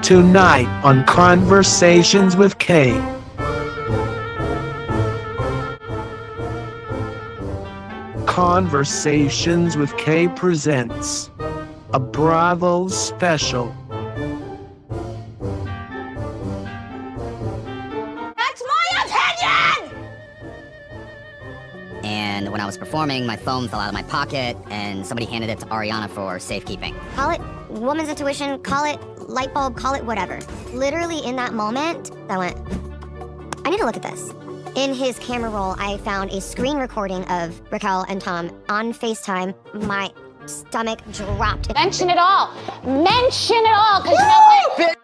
Tonight on Conversations with Kay. Conversations with Kay presents a Bravo special. That's my opinion! And when I was performing, my phone fell out of my pocket and somebody handed it to Ariana for safekeeping. Call it woman's intuition, call it light bulb, call it whatever. Literally in that moment, I went, I need to look at this. In his camera roll, I found a screen recording of Raquel and Tom on FaceTime. My stomach dropped. Mention it all. Mention it all, because you know what?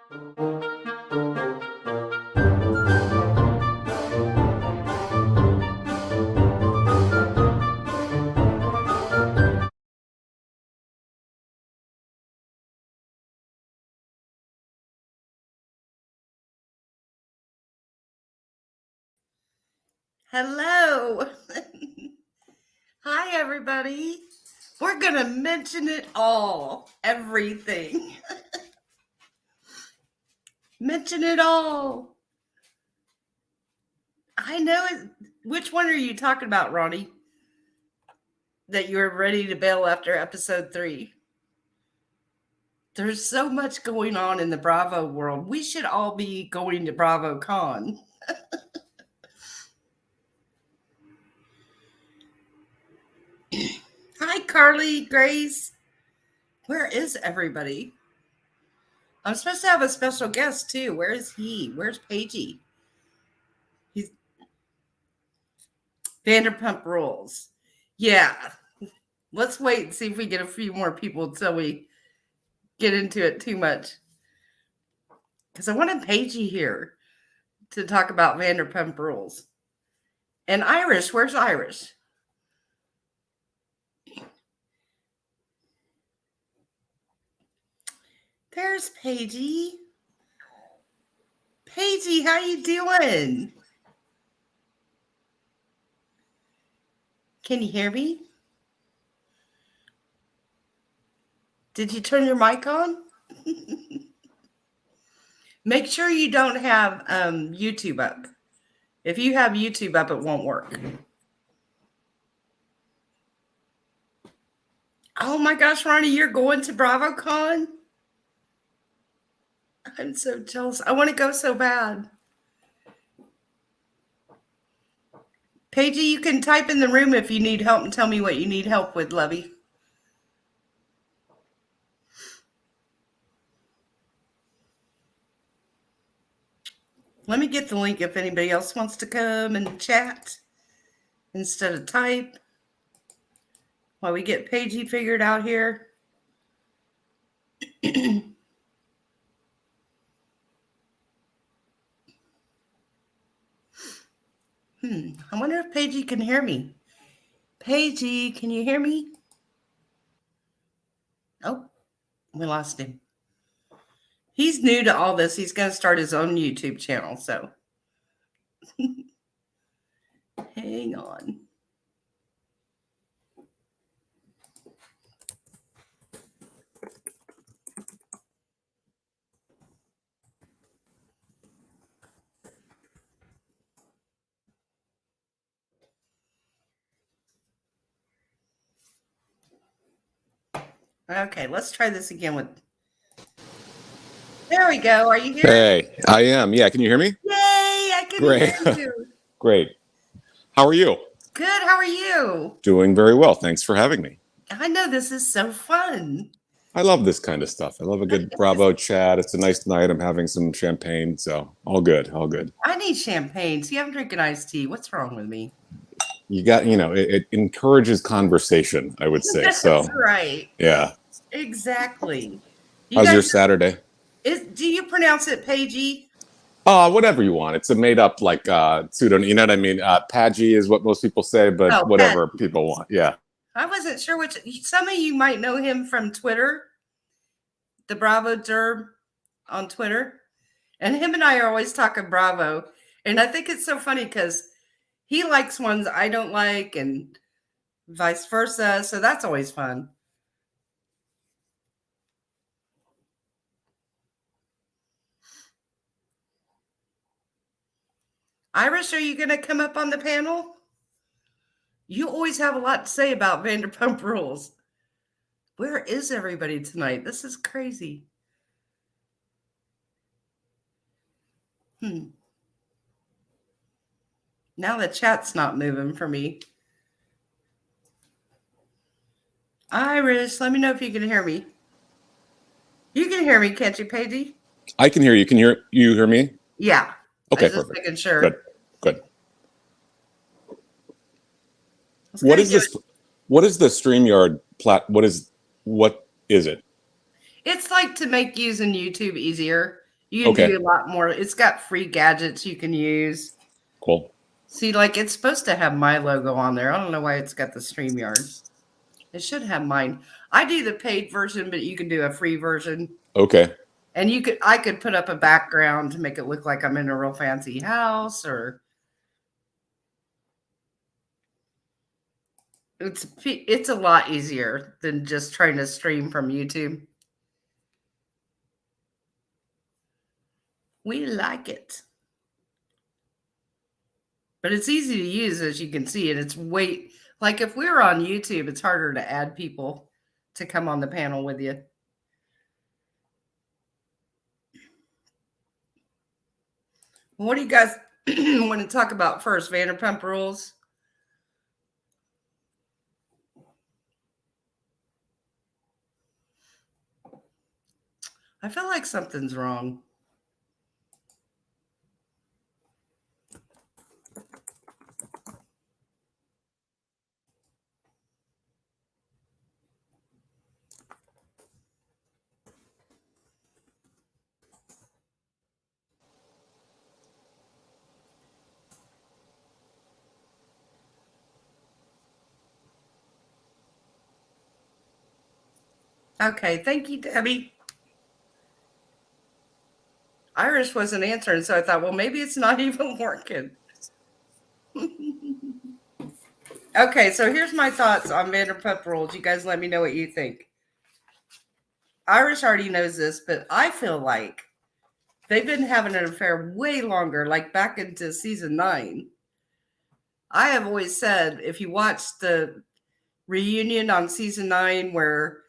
Hello. Hi, everybody. We're going to mention it all. Everything. Mention it all. I know it. Which one are you talking about, Ronnie? That you were ready to bail after episode 3. There's so much going on in the Bravo world. We should all be going to BravoCon. Hi, Carly, Grace. Where is everybody? I'm supposed to have a special guest, too. Where is he? Where's Paigey? He's Vanderpump Rules. Yeah. Let's wait and see if we get a few more people until we get into it too much. Because I wanted Paigey here to talk about Vanderpump Rules. And Irish, where's Irish? There's Paigey. Paigey, how you doing? Can you hear me? Did you turn your mic on? Make sure you don't have YouTube up. If you have YouTube up, it won't work. Oh my gosh, Ronnie, you're going to BravoCon? I'm so jealous. I want to go so bad. Paigey, you can type in the room if you need help and tell me what you need help with, Lovey. Let me get the link if anybody else wants to come and chat instead of type while we get Paigey figured out here. I wonder if Paigey can hear me. Paigey, can you hear me? Oh, we lost him. He's new to all this. He's going to start his own YouTube channel, so hang on. Okay, let's try this again with. There we go. Are you here? Hey, I am. Yeah, can you hear me? Yay, I can hear you. Great. How are you? Good. How are you? Doing very well. Thanks for having me. I know this is so fun. I love this kind of stuff. I love a good Bravo chat. It's a nice night. I'm having some champagne, so all good, all good. I need champagne. See, I'm drinking iced tea. What's wrong with me? You got, it encourages conversation, I would say. That's so right. Yeah. Exactly. How's your Saturday? Do you pronounce it Paigey? Whatever you want. It's a made up pseudonym. You know what I mean? Paigey is what most people say, but whatever people want. Yeah. I wasn't sure which. Some of you might know him from Twitter, the Bravo Derb on Twitter. And him and I are always talking Bravo. And I think it's so funny because he likes ones I don't like and vice versa. So that's always fun. Iris, are you going to come up on the panel? You always have a lot to say about Vanderpump Rules. Where is everybody tonight? This is crazy. Now the chat's not moving for me. Iris, let me know if you can hear me. You can hear me, can't you, Paigey? I can hear you. Can you hear me? Yeah. Okay, just perfect. making sure. Good. What is this? What is the StreamYard What is it? It's like to make using YouTube easier. You can do a lot more. It's got free gadgets you can use. Cool. See, like it's supposed to have my logo on there. I don't know why it's got the StreamYard. It should have mine. I do the paid version, but you can do a free version. Okay. And I could put up a background to make it look like I'm in a real fancy house, or it's a lot easier than just trying to stream from YouTube. We like it. But it's easy to use, as you can see, and it's like if we were on YouTube, it's harder to add people to come on the panel with you. What do you guys want to talk about first? Vanderpump Rules? I feel like something's wrong. Okay, thank you, Debbie. Iris wasn't answering, so I thought, well, maybe it's not even working. Okay, so here's my thoughts on Vanderpump Rules. You guys let me know what you think. Iris already knows this, but I feel like they've been having an affair way longer, like back into season 9. I have always said, if you watch the reunion on season 9 where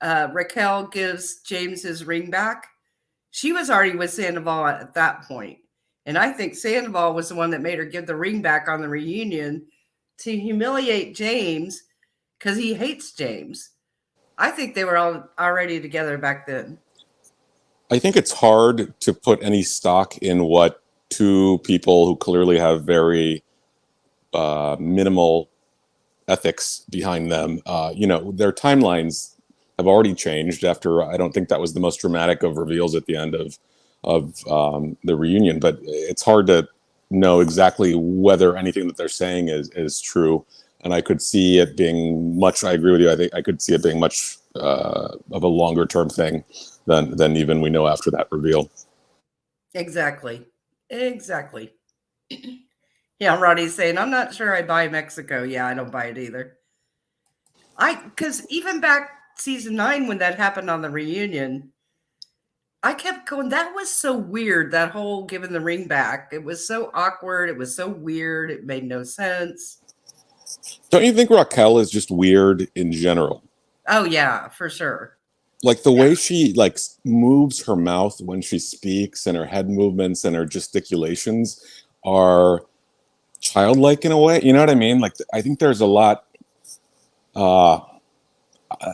Raquel gives James his ring back, she was already with Sandoval at that point. And I think Sandoval was the one that made her give the ring back on the reunion to humiliate James because he hates James. I think they were all already together back then. I think it's hard to put any stock in what two people who clearly have very minimal ethics behind them, their timelines have already changed after. I don't think that was the most dramatic of reveals at the end of the reunion, but it's hard to know exactly whether anything that they're saying is true. And I could see it being much. I agree with you. I think I could see it being much of a longer term thing than even we know after that reveal. Exactly. Yeah, Roddy's saying, I'm not sure I buy Mexico. Yeah, I don't buy it either. Because even back season 9, when that happened on the reunion, I kept going, that was so weird, that whole giving the ring back. It was so awkward. It was so weird. It made no sense. Don't you think Raquel is just weird in general? Oh, yeah, for sure. Like the way she moves her mouth when she speaks, and her head movements and her gesticulations are childlike in a way. You know what I mean? Like, I think there's a lot,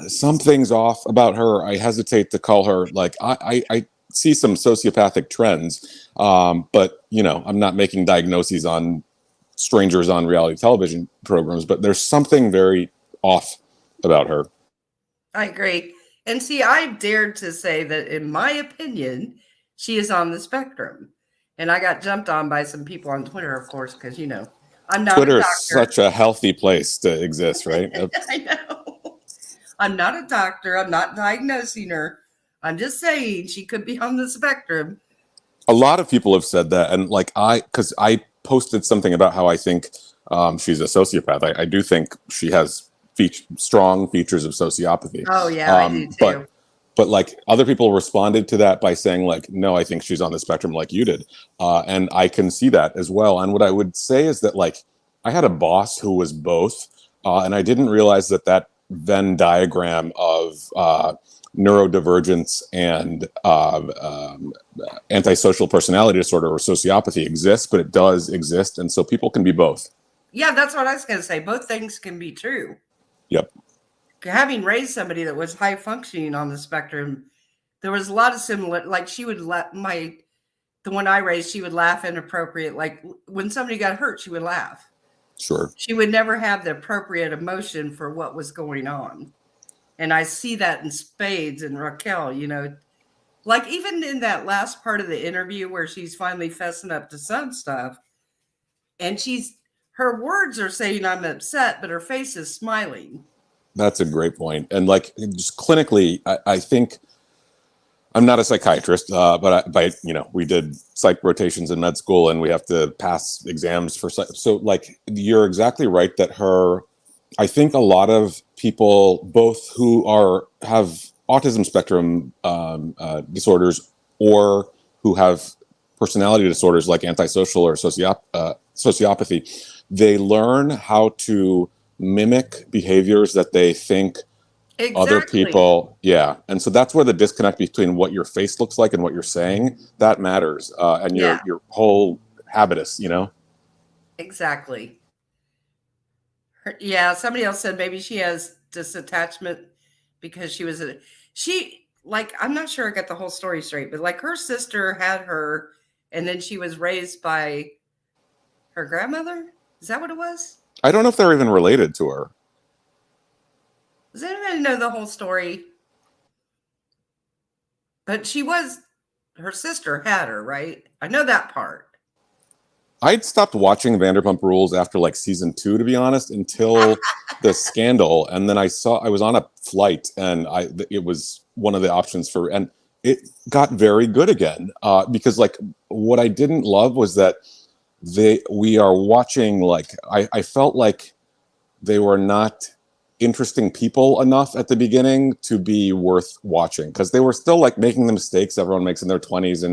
some things off about her. I hesitate to call her, like, I see some sociopathic trends, but, I'm not making diagnoses on strangers on reality television programs, but there's something very off about her. I agree. And see, I dared to say that, in my opinion, she is on the spectrum. And I got jumped on by some people on Twitter, of course, because, I'm not Twitter a doctor. is such a healthy place to exist, right? I know. I'm not a doctor. I'm not diagnosing her. I'm just saying she could be on the spectrum. A lot of people have said that. And because I posted something about how I think she's a sociopath. I do think she has strong features of sociopathy. Oh, yeah, I do too. but like other people responded to that by saying like, no, I think she's on the spectrum like you did. And I can see that as well. And what I would say is that like I had a boss who was both, and I didn't realize that Venn diagram of neurodivergence and antisocial personality disorder or sociopathy exists, but it does exist. And so people can be both. Yeah, that's what I was going to say. Both things can be true. Yep. Having raised somebody that was high functioning on the spectrum, there was a lot of similar, like she would the one I raised, she would laugh inappropriate. Like when somebody got hurt, she would laugh. Sure. She would never have the appropriate emotion for what was going on. And I see that in spades in Raquel, you know, like even in that last part of the interview where she's finally fessing up to some stuff and her words are saying I'm upset, but her face is smiling. That's a great point. And like just clinically, I think I'm not a psychiatrist, but you know, we did psych rotations in med school and we have to pass exams for psych. So like, you're exactly right that I think a lot of people, both who have autism spectrum disorders or who have personality disorders like antisocial or sociopathy, they learn how to mimic behaviors that they think other people, and so that's where the disconnect between what your face looks like and what you're saying, that matters, and your whole habitus, you know. Exactly. Somebody else said maybe she has disattachment because I'm not sure I got the whole story straight, but like her sister had her and then she was raised by her grandmother. Is that what it was? I don't know if they're even related to her. Does anybody know the whole story? But her sister had her, right? I know that part. I'd stopped watching Vanderpump Rules after like season 2, to be honest, until the scandal. And then I was on a flight and it was one of the options and it got very good again. Because like what I didn't love was that we are watching, like, I felt like they were not interesting people enough at the beginning to be worth watching because they were still like making the mistakes everyone makes in their 20s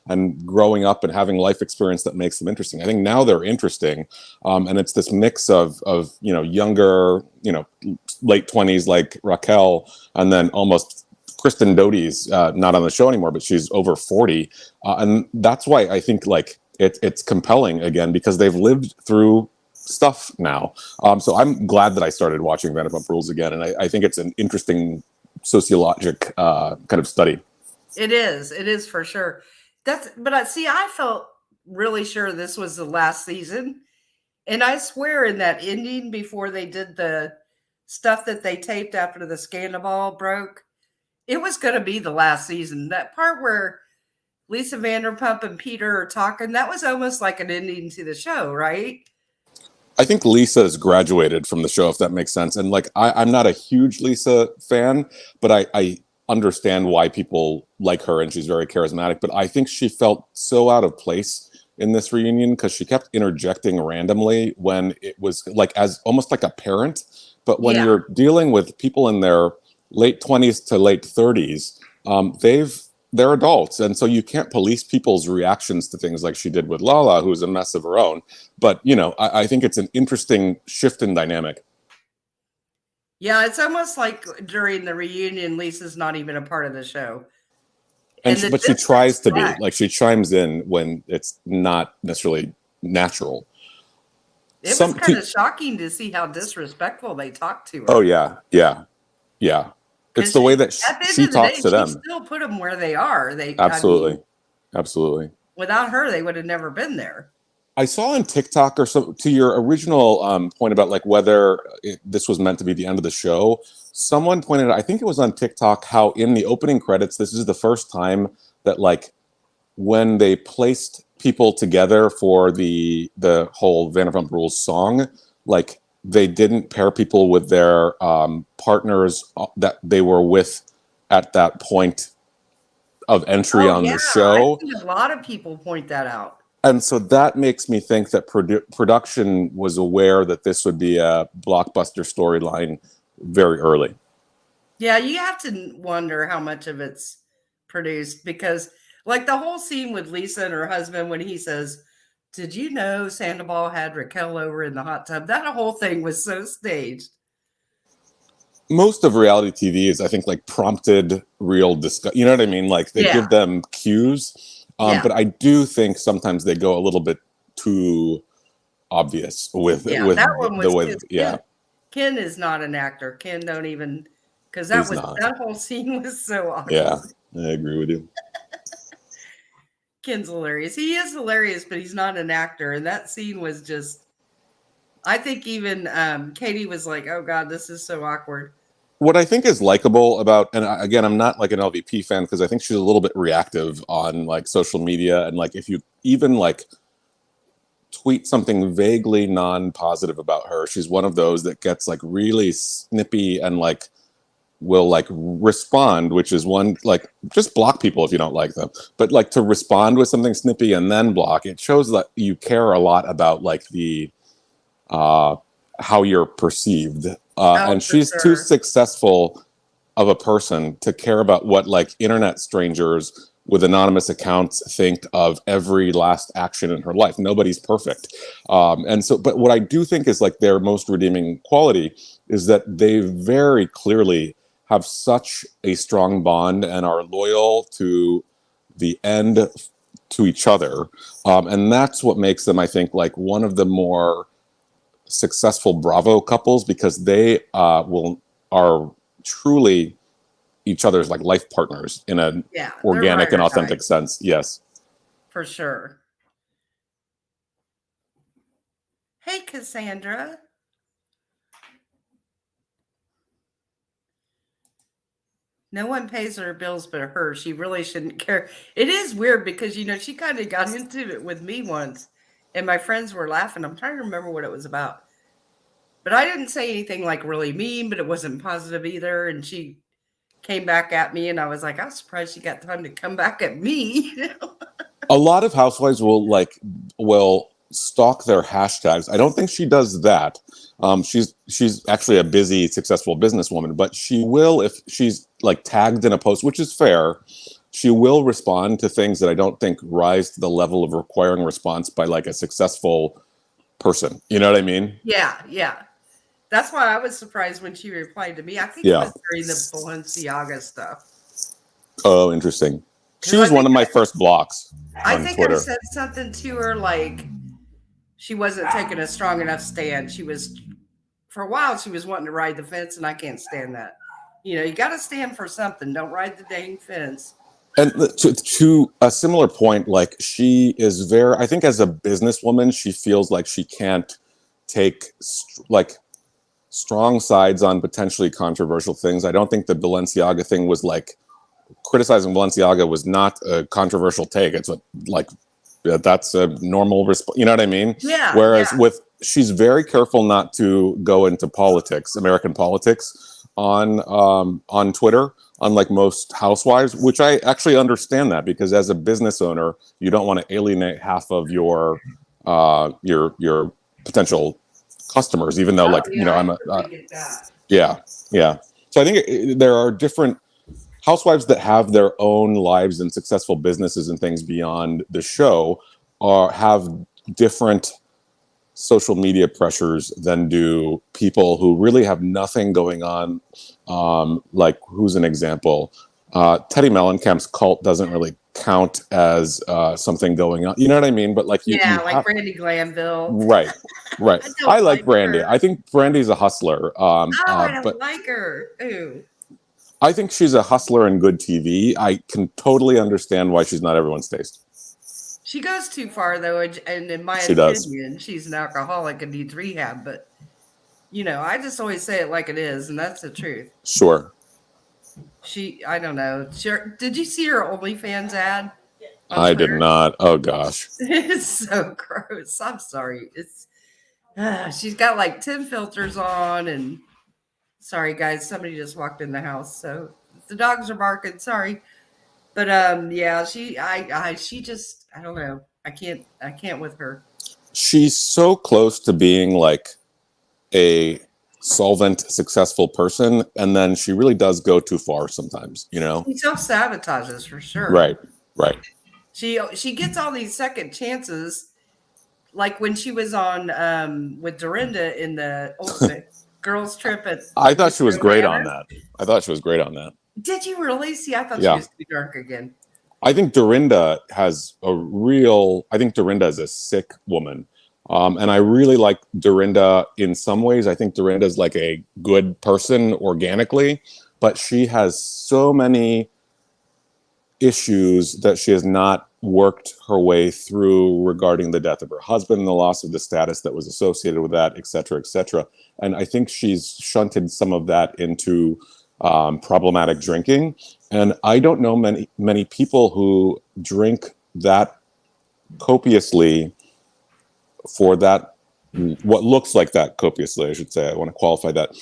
and growing up and having life experience that makes them interesting. I think now they're interesting, and it's this mix of you know, younger, you know, late 20s like Raquel, and then almost Kristen Doty's not on the show anymore, but she's over 40, and that's why I think like it's compelling again because they've lived through stuff now. So I'm glad that I started watching Vanderpump Rules again, and I think it's an interesting sociologic kind of study. It is for sure. I felt really sure this was the last season, and I swear in that ending before they did the stuff that they taped after the Scandoval broke, it was going to be the last season. That part where Lisa Vanderpump and Peter are talking, that was almost like an ending to the show, right? I think Lisa has graduated from the show, if that makes sense. And like, I'm not a huge Lisa fan, but I understand why people like her and she's very charismatic. But I think she felt so out of place in this reunion because she kept interjecting randomly when it was like as almost like a parent. But when you're dealing with people in their late 20s to late 30s, they're adults, and so you can't police people's reactions to things like she did with Lala, who's a mess of her own. But you know, I think it's an interesting shift in dynamic. Yeah, it's almost like during the reunion, Lisa's not even a part of the show, but she tries to be. Like she chimes in when it's not necessarily natural. It was kind of shocking to see how disrespectful they talked to her. Oh yeah. It's the way that she talks to them. She still put them where they are. Absolutely. Without her, they would have never been there. I saw on TikTok, or so, to your original point about like whether this was meant to be the end of the show, someone pointed out, I think it was on TikTok, how in the opening credits, this is the first time that like when they placed people together for the whole Vanderpump Rules song, like they didn't pair people with their partners that they were with at that point of entry on the show. I think a lot of people point that out. And so that makes me think that production was aware that this would be a blockbuster storyline very early. Yeah, you have to wonder how much of it's produced because, like, the whole scene with Lisa and her husband when he says, "Did you know Sandoval had Raquel over in the hot tub?" That whole thing was so staged. Most of reality TV is, I think, like prompted real discuss. You know what I mean? Like they Yeah. give them cues, Yeah. but I do think sometimes they go a little bit too obvious with That one the was way. Yeah, Ken is not an actor. Ken don't even because that he's was not. that whole scene was so awkward. Yeah, I agree with you. Ken's hilarious. He is hilarious, but he's not an actor. And that scene was just, I think even Katie was like, "Oh God, this is so awkward." What I think is likable about, and again, I'm not like an LVP fan because I think she's a little bit reactive on like social media, and like if you even like tweet something vaguely non-positive about her, she's one of those that gets like really snippy and like will like respond, which is one like just block people if you don't like them, but like to respond with something snippy and then block, it shows that you care a lot about like the how you're perceived. And she's too successful of a person to care about what like internet strangers with anonymous accounts think of every last action in her life. Nobody's perfect. And so, but what I do think is like their most redeeming quality is that they very clearly have such a strong bond and are loyal to the end to each other. And that's what makes them, I think, like one of the more successful Bravo couples because they are truly each other's like life partners in an organic and authentic sense. Yes, for sure. Hey, Cassandra. No one pays her bills but her. She really shouldn't care. It is weird because, you know, she kind of got into it with me once and my friends were laughing. I'm trying to remember what it was about. But I didn't say anything like really mean, but it wasn't positive either. And she came back at me and I was like, I'm surprised she got time to come back at me. A lot of housewives will stalk their hashtags. I don't think she does that. She's actually a busy, successful businesswoman, but she will, if she's like tagged in a post, which is fair, she will respond to things that I don't think rise to the level of requiring response by like a successful person. You know what I mean? Yeah, yeah. That's why I was surprised when she replied to me. I think it was during the Balenciaga stuff. Oh, interesting. She was one of my first blocks on Twitter. I said something to her like she wasn't taking a strong enough stand. She was, for a while, she was wanting to ride the fence, and I can't stand that. You know, you got to stand for something. Don't ride the dang fence. And to a similar point, like she is very, I think as a businesswoman, she feels like she can't take like strong sides on potentially controversial things. I don't think the Balenciaga thing was like, criticizing Balenciaga was not a controversial take. It's like that's a normal response. You know what I mean? Yeah. Whereas she's very careful not to go into politics, American politics on Twitter, unlike most housewives, which I actually understand that because as a business owner, you don't want to alienate half of your potential customers, even though I'm yeah. So I think there are different housewives that have their own lives and successful businesses and things beyond the show have different social media pressures than do people who really have nothing going on. Like who's an example? Teddy Mellencamp's cult doesn't really count as something going on. You know what I mean? But like like Brandy Glanville. Right. I like Brandy. I think Brandy's a hustler. I don't like her. Ooh. I think she's a hustler and good TV. I can totally understand why she's not everyone's taste. She goes too far, though, and in my opinion, she's an alcoholic and needs rehab. But, you know, I just always say it like it is, and that's the truth. Sure. I don't know. Did you see her OnlyFans ad? I did not. Oh, gosh. It's so gross. I'm sorry. She's got like 10 filters on and... Sorry, guys. Somebody just walked in the house, so the dogs are barking. Sorry, but yeah, she just, I don't know. I can't with her. She's so close to being like a solvent, successful person, and then she really does go too far sometimes, you know? She self-sabotages for sure. Right, right. She gets all these second chances, like when she was on with Dorinda in the Ultimate Girls Trip at. I thought she was great on that. I thought she was great on that. Did you really? See, I thought Yeah. she was too dark again. I think Dorinda has I think Dorinda is a sick woman. And I really like Dorinda in some ways. I think Dorinda is like a good person organically, but she has so many issues that she has not worked her way through regarding the death of her husband and the loss of the status that was associated with that, et cetera, et cetera. And I think she's shunted some of that into problematic drinking. And I don't know many people who drink that copiously for that, what looks like that copiously, I should say. I want to qualify that,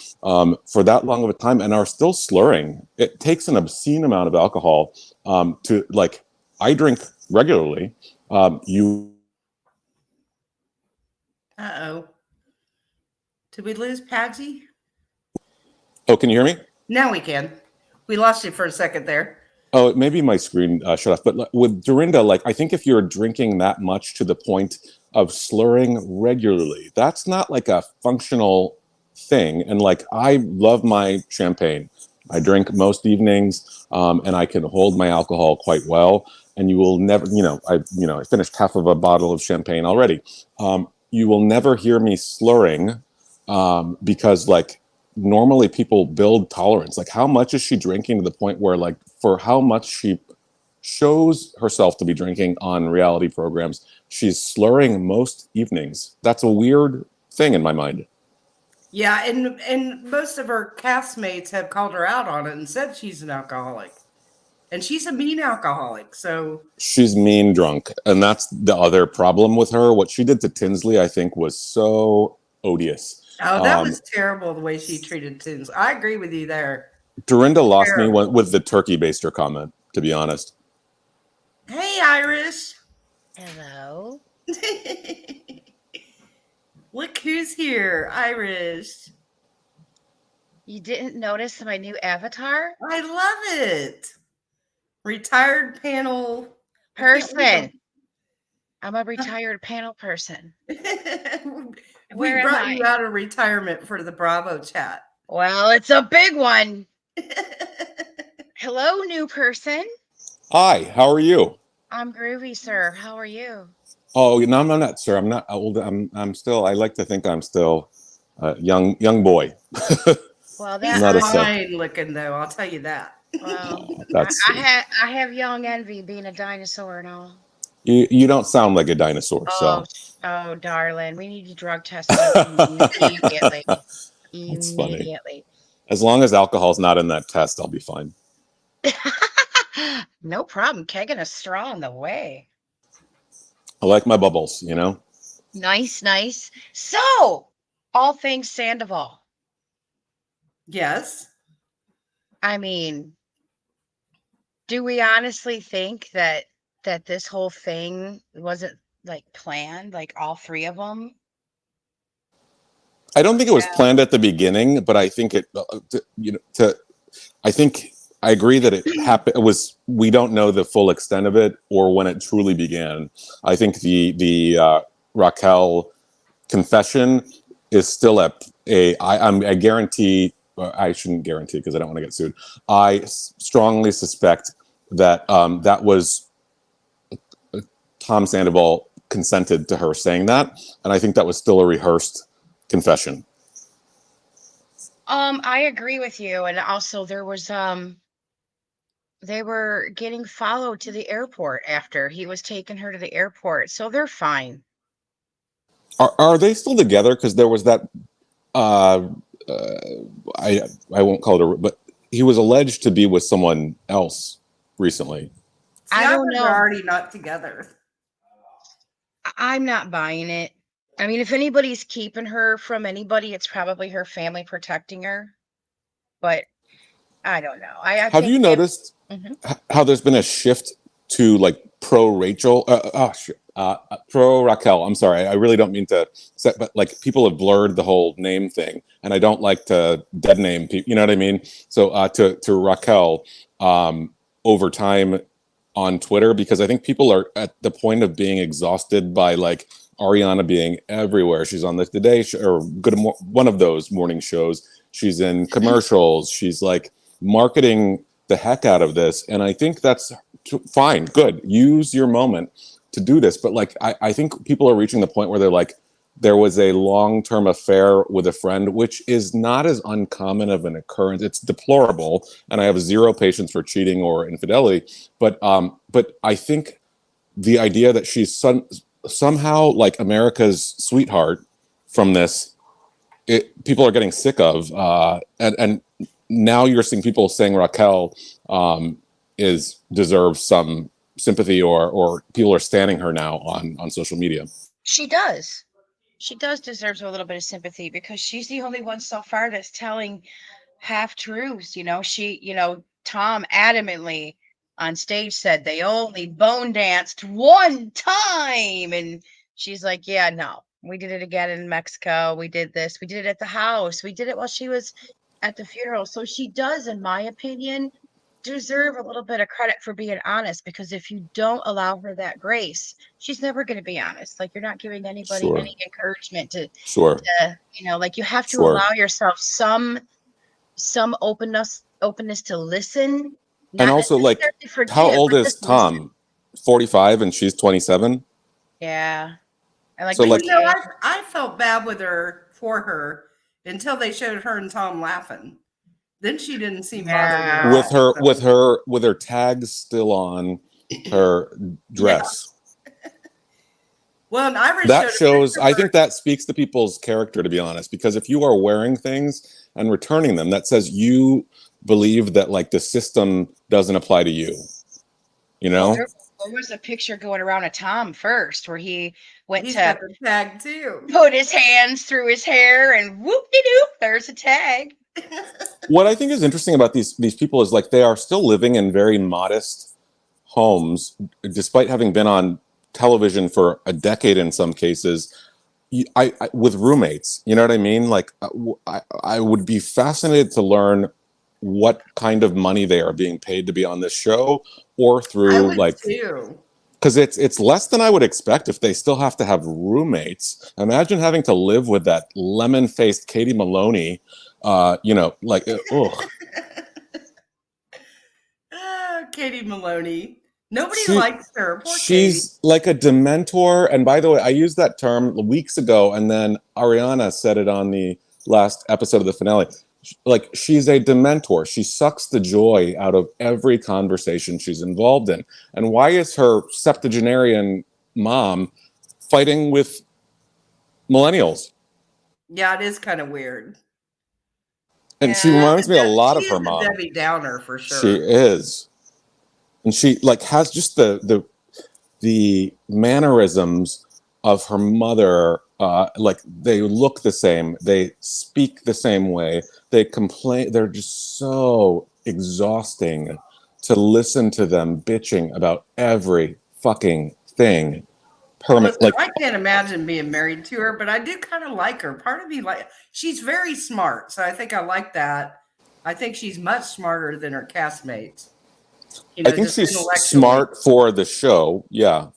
for that long of a time and are still slurring. It takes an obscene amount of alcohol to, like, I drink regularly. Uh-oh. Did we lose Patsy? Oh, can you hear me? Now we can. We lost you for a second there. Oh, maybe my screen shut off. But with Dorinda, like, I think if you're drinking that much to the point of slurring regularly, that's not like a functional thing. And like, I love my champagne. I drink most evenings, and I can hold my alcohol quite well. And you will never, I finished half of a bottle of champagne already. You will never hear me slurring because, like, normally people build tolerance. Like, how much is she drinking to the point where, like, for how much she shows herself to be drinking on reality programs, she's slurring most evenings. That's a weird thing in my mind. Yeah, and most of her castmates have called her out on it and said she's an alcoholic. And she's a mean alcoholic, so... She's mean drunk, and that's the other problem with her. What she did to Tinsley, I think, was so odious. Oh, that was terrible, the way she treated Tinsley. I agree with you there. Dorinda lost me with the turkey baster comment, to be honest. Hey, Irish. Hello. Look who's here, Irish. You didn't notice my new avatar? I love it. Retired panel person. I'm a retired panel person. We brought you out of retirement for the Bravo chat. Well, it's a big one. Hello, new person. Hi, how are you? I'm groovy, sir. How are you? Oh, no, I'm not, sir. I'm not old. I'm still, I like to think I'm still a young boy. Well, that's fine looking, though. I'll tell you that. Well, I have young envy being a dinosaur and all. You don't sound like a dinosaur, so. Oh, darling, we need to drug test immediately. That's funny. As long as alcohol's not in that test, I'll be fine. No problem. Keg and a straw on the way. I like my bubbles, Nice, nice. So, all things Sandoval. Yes. I mean, do we honestly think that this whole thing wasn't like planned, like all three of them? I don't think it was planned at the beginning, but I think I agree that it happened. We don't know the full extent of it or when it truly began. I think the Raquel confession is still I guarantee. I shouldn't guarantee because I don't want to get sued. I strongly suspect that that was Tom Sandoval consented to her saying that, and I think that was still a rehearsed confession. I agree with you, and also there was they were getting followed to the airport after he was taking her to the airport, so they're fine. Are they still together? Because there was that. I won't call it but he was alleged to be with someone else recently. I don't know. They're already not together. I'm not buying it. I mean, if anybody's keeping her from anybody, it's probably her family protecting her. But I don't know. Have you noticed how there's been a shift to like pro Rachel? Pro Raquel. I'm sorry, I really don't mean to set, but like people have blurred the whole name thing, and I don't like to dead name people. You know what I mean? So to Raquel, over time on Twitter, because I think people are at the point of being exhausted by like Ariana being everywhere. She's on the Today Show or one of those morning shows. She's in commercials. She's like marketing the heck out of this, and I think that's fine, good. Use your moment to do this, but like I think people are reaching the point where they're like, there was a long-term affair with a friend, which is not as uncommon of an occurrence. It's deplorable, and I have zero patience for cheating or infidelity. But I think the idea that she's somehow like America's sweetheart from this, people are getting sick of, and now you're seeing people saying Raquel deserves some sympathy, or people are standing her now on social media. She does. She does deserve a little bit of sympathy because she's the only one so far that's telling half truths. Tom adamantly on stage said they only bone danced one time, and she's like, yeah, no, we did it again in Mexico. We did this. We did it at the house. We did it while she was at the funeral. So she does, in my opinion, deserve a little bit of credit for being honest, because if you don't allow her that grace, she's never going to be honest. Like, you're not giving anybody Sure. any encouragement to like, you have to Sure. allow yourself some openness to listen. And also, like, how old is Tom? Listen. 45, and she's 27. Yeah. And like, So, like, I felt bad for her until they showed her and Tom laughing. Then she didn't seem bothered at all. with her tags still on her dress. Yeah. Well, and Iris that shows. I think that speaks to people's character, to be honest. Because if you are wearing things and returning them, that says you believe that like the system doesn't apply to you. You know. Well, there was a picture going around of Tom first where he went He's to got the tag too. Put his hands through his hair and whoop-de-doop, there's a tag. What I think is interesting about these people is like they are still living in very modest homes, despite having been on television for a decade in some cases. I with roommates, you know what I mean? Like I would be fascinated to learn what kind of money they are being paid to be on this show, or through like, because it's less than I would expect if they still have to have roommates. Imagine having to live with that lemon-faced Katie Maloney. Like, ugh. Katie Maloney. Nobody likes her. Poor she's Katie. like a dementor. And by the way, I used that term weeks ago, and then Ariana said it on the last episode of the finale. Like, she's a dementor. She sucks the joy out of every conversation she's involved in. And why is her septuagenarian mom fighting with millennials? Yeah, it is kind of weird. And she reminds me a lot of her mom. Debbie Downer for sure. She is, and she like has just the mannerisms of her mother. Like, they look the same, they speak the same way, they complain. They're just so exhausting to listen to them bitching about every fucking thing. Listen, I can't imagine being married to her, but I do kind of like her. Part of me, like, she's very smart, so I think I like that. I think she's much smarter than her castmates. I think she's smart for the show. Yeah.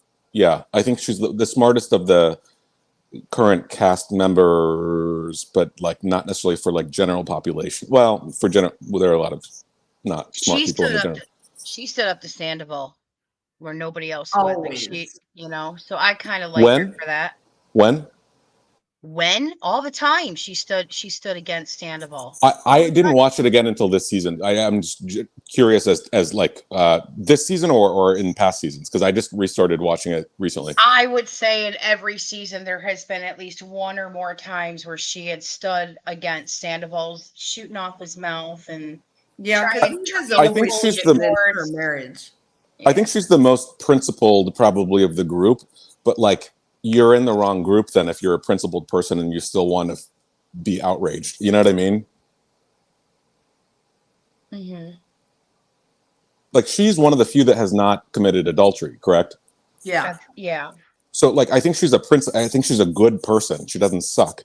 I think she's the smartest of the current cast members, but like not necessarily for like general population. Well, there are a lot of not smart people in the general. She stood up to Sandoval where nobody else would. Like, so I kind of like her for that. When all the time she stood against Sandoval. I didn't watch it again until this season. I am just curious as like this season or in past seasons, because I just restarted watching it recently. I would say in every season there has been at least one or more times where she had stood against Sandoval's shooting off his mouth and I think she's the marriage. I think she's the most principled probably of the group, but like, you're in the wrong group then if you're a principled person and you still want to be outraged. You know what I mean? Mm-hmm. Like, she's one of the few that has not committed adultery, correct? Yeah. Yeah. So like, I think she's a prince. I think she's a good person. She doesn't suck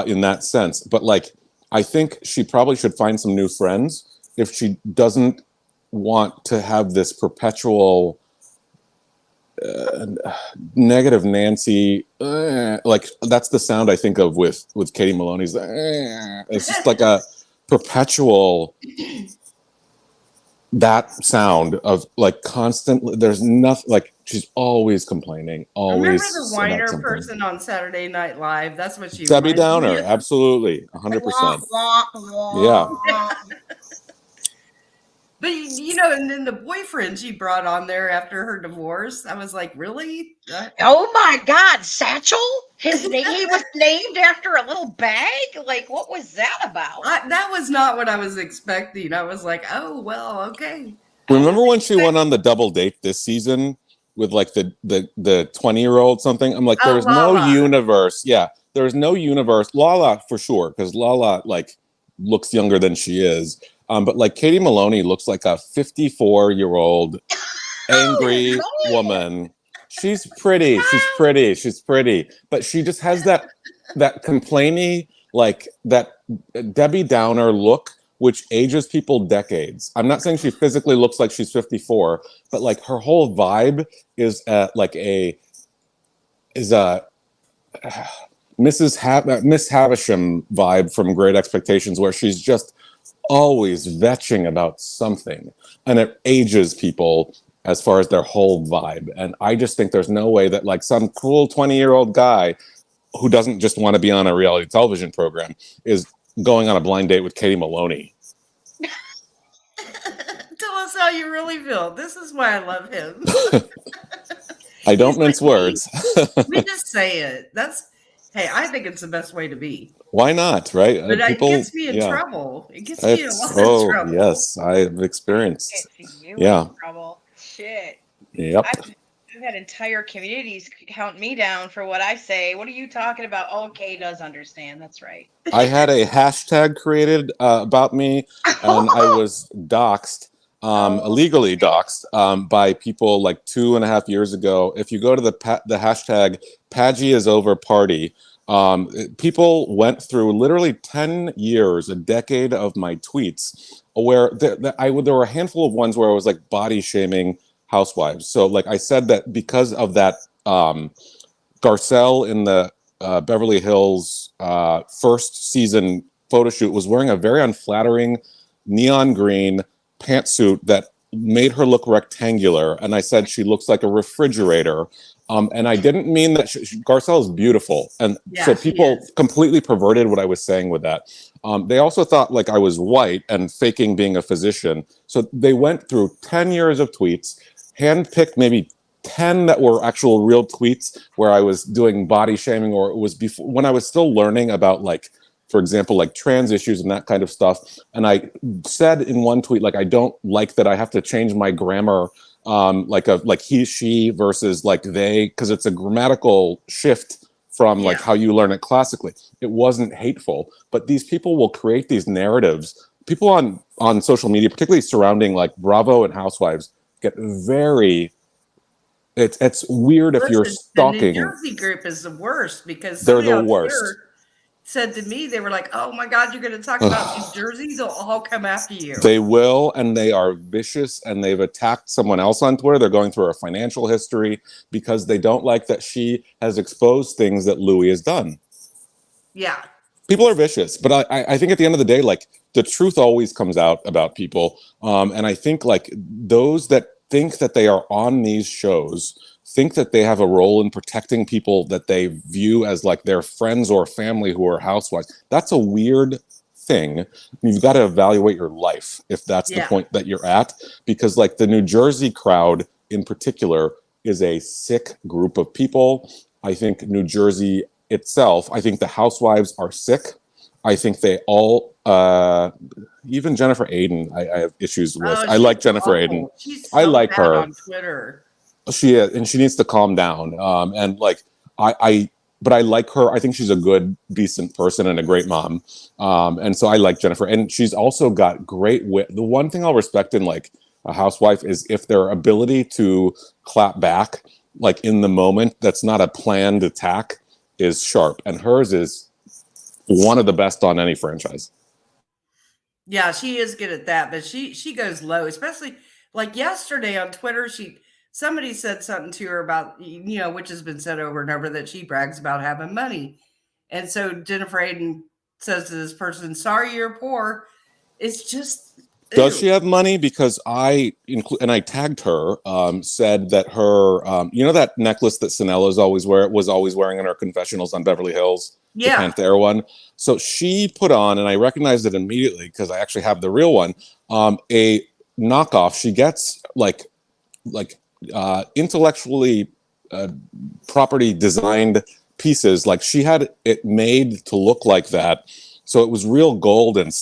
in that sense. But like, I think she probably should find some new friends if she doesn't want to have this perpetual negative Nancy. Like that's the sound I think of with Katie Maloney's. It's just like a perpetual that sound of like constantly. There's nothing like she's always complaining. Always. Remember the whiner person on Saturday Night Live? That's what she. Debbie reminds me Downer, of. absolutely, 100%. Yeah. But you know, and then the boyfriend she brought on there after her divorce, I was like, really? Oh my God, Satchel? He was named after a little bag? Like, what was that about? That was not what I was expecting. I was like, oh well, okay. Remember when she went on the double date this season with like the 20-year-old something? I'm like, there's no universe. Yeah, there's no universe. Lala for sure, because Lala like looks younger than she is. But like Katie Maloney looks like a 54-year-old angry woman. She's pretty. She's pretty. She's pretty. But she just has that complainy, like that Debbie Downer look, which ages people decades. I'm not saying she physically looks like she's 54, but like her whole vibe is Miss Havisham vibe from Great Expectations, where she's just always vetching about something, and it ages people as far as their whole vibe. And I just think there's no way that like some cool 20-year-old guy who doesn't just want to be on a reality television program is going on a blind date with Katie Maloney. Tell us how you really feel. This is why I love him. I don't mince words. We just say it. Hey, I think it's the best way to be. Why not, right? But it gets me in trouble. It gets me in a lot of trouble. Yes, I've experienced. Trouble. Shit. Yep. I've had entire communities count me down for what I say. What are you talking about? Oh, Kay does understand. That's right. I had a hashtag created about me, and I was doxxed, illegally doxxed by people like 2.5 years ago. If you go to the hashtag Paggy is over party, people went through literally 10 years, a decade of my tweets, where there were a handful of ones where I was like body shaming Housewives. So like I said that because of that Garcelle in the Beverly Hills first season photo shoot was wearing a very unflattering neon green pantsuit that made her look rectangular, and I said she looks like a refrigerator. And I didn't mean that Garcelle is beautiful, and so people completely perverted what I was saying with that. They also thought like I was white and faking being a physician. So they went through 10 years of tweets, handpicked maybe 10 that were actual real tweets where I was doing body shaming, or it was before when I was still learning about like, for example, like trans issues and that kind of stuff. And I said in one tweet, like, I don't like that I have to change my grammar, like he, she versus like they, because it's a grammatical shift from like how you learn it classically. It wasn't hateful, but these people will create these narratives. People on social media, particularly surrounding like Bravo and Housewives, get very. It's weird if you're stalking. The New Jersey group is the worst because they're the worst. Said to me, they were like, "Oh my God, you're going to talk about New Jersey? They'll all come after you." They will, and they are vicious, and they've attacked someone else on Twitter. They're going through her financial history because they don't like that she has exposed things that Louis has done. Yeah, people are vicious, but I think at the end of the day, like the truth always comes out about people, and I think like those that think that they are on these shows think that they have a role in protecting people that they view as like their friends or family who are housewives. That's a weird thing. You've got to evaluate your life if that's the point that you're at, because like the New Jersey crowd in particular is a sick group of people. I think New Jersey itself, I think the housewives are sick. I think they all, even Jennifer Aiden, I have issues with. I like Jennifer Aiden. I like her on Twitter. She is, and she needs to calm down. And like but I like her. I think she's a good, decent person and a great mom. And so I like Jennifer, and she's also got great wit. The one thing I'll respect in like a housewife is if their ability to clap back like in the moment, that's not a planned attack, is sharp. And hers is one of the best on any franchise. Yeah, she is good at that, but she goes low, especially like yesterday on Twitter. Somebody said something to her about, which has been said over and over, that she brags about having money. And so Jennifer Aiden says to this person, "Sorry, you're poor." It's just, does she have money? Because I tagged her, said that her, that necklace that Sinella was always wearing in her confessionals on Beverly Hills, the Panther one. So she put on, and I recognized it immediately because I actually have the real one, a knockoff. She gets like intellectually property designed pieces. Like she had it made to look like that. So it was real gold and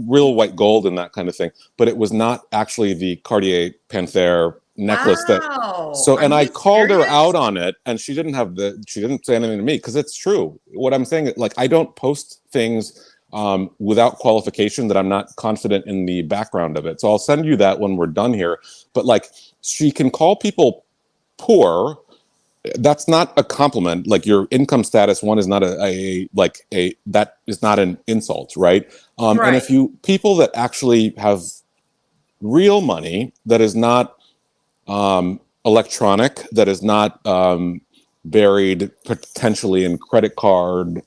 real white gold and that kind of thing, but it was not actually the Cartier Panther necklace. Wow. And I called her out on it, and she didn't say anything to me, because it's true. What I'm saying, like, I don't post things without qualification that I'm not confident in the background of it. So I'll send you that when we're done here. But like, she can call people poor. That's not a compliment. Like, your income status is not that is not an insult, right? Right. And if people that actually have real money, that is not electronic, that is not buried potentially in credit card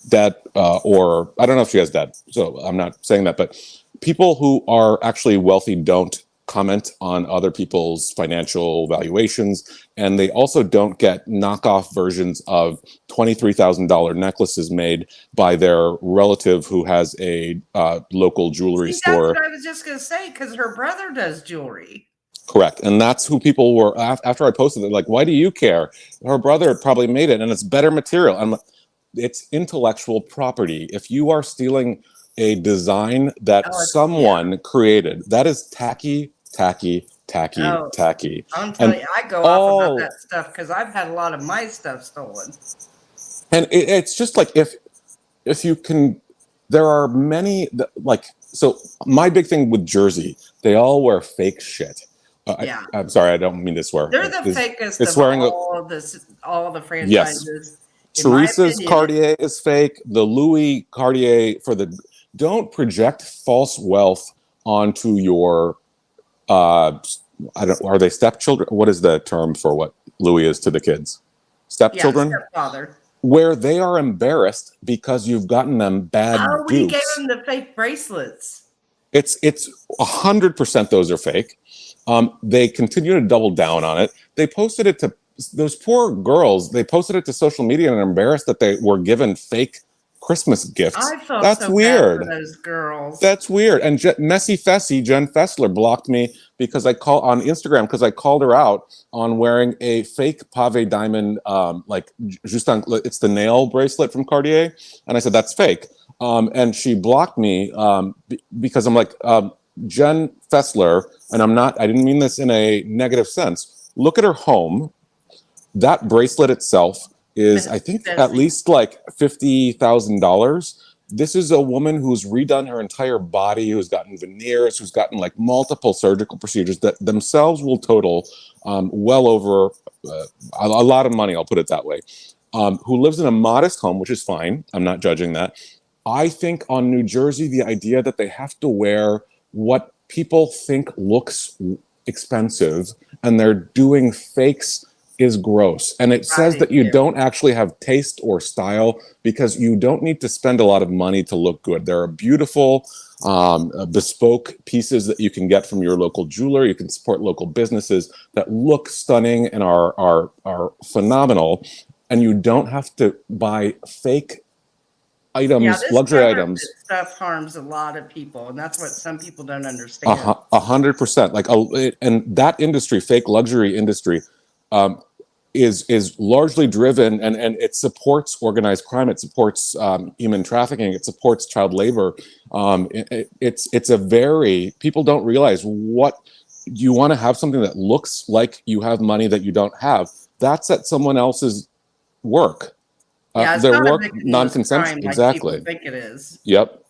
debt, or I don't know if she has debt, so I'm not saying that, but people who are actually wealthy don't comment on other people's financial valuations, and they also don't get knockoff versions of $23,000 necklaces made by their relative who has a local jewelry store. That's what I was just going to say, because her brother does jewelry. Correct. And that's who people were, after I posted it, like, why do you care? Her brother probably made it, and it's better material. It's intellectual property. If you are stealing a design that someone created, that is tacky. I'm telling you, I go off about that stuff because I've had a lot of my stuff stolen. And it's just like, if you can, there are many, so my big thing with Jersey, they all wear fake shit. I'm sorry, I don't mean to swear. They're the fakest of all the franchises. Yes. Teresa's Cartier is fake. The Louis Cartier don't project false wealth onto your, are they stepchildren? What is the term for what Louis is to the kids? Stepchildren? Yeah, stepfather. Where they are embarrassed because you've gotten them bad dupes. We gave them the fake bracelets. It's 100% those are fake. They continue to double down on it. They posted it to those poor girls. They posted it to social media and are embarrassed that they were given fake Christmas gifts. I felt That's weird. bad for those girls. That's weird. And Messy Fessy, Jen Fessler, blocked me because on Instagram because I called her out on wearing a fake pave diamond, it's the nail bracelet from Cartier, and I said that's fake. And she blocked me because I'm like, Jen Fessler, and I didn't mean this in a negative sense. Look at her home. That bracelet itself is, I think, at least like $50,000. This is a woman who's redone her entire body, who's gotten veneers, who's gotten like multiple surgical procedures that themselves will total well over a lot of money, I'll put it that way, who lives in a modest home, which is fine. I'm not judging that. I think on New Jersey, the idea that they have to wear what people think looks expensive and they're doing fakes is gross. And it says that you don't actually have taste or style because you don't need to spend a lot of money to look good. There are beautiful bespoke pieces that you can get from your local jeweler. You can support local businesses that look stunning and are phenomenal. And you don't have to buy fake items, luxury items. Stuff harms a lot of people, and that's what some people don't understand. 100%. And that industry, fake luxury industry, is largely driven, and it supports organized crime. It supports human trafficking. It supports child labor. It's a very, people don't realize what you want to have, something that looks like you have money that you don't have. That's at someone else's work. Their work, non-consensual. Exactly. Like people think it is. Yep.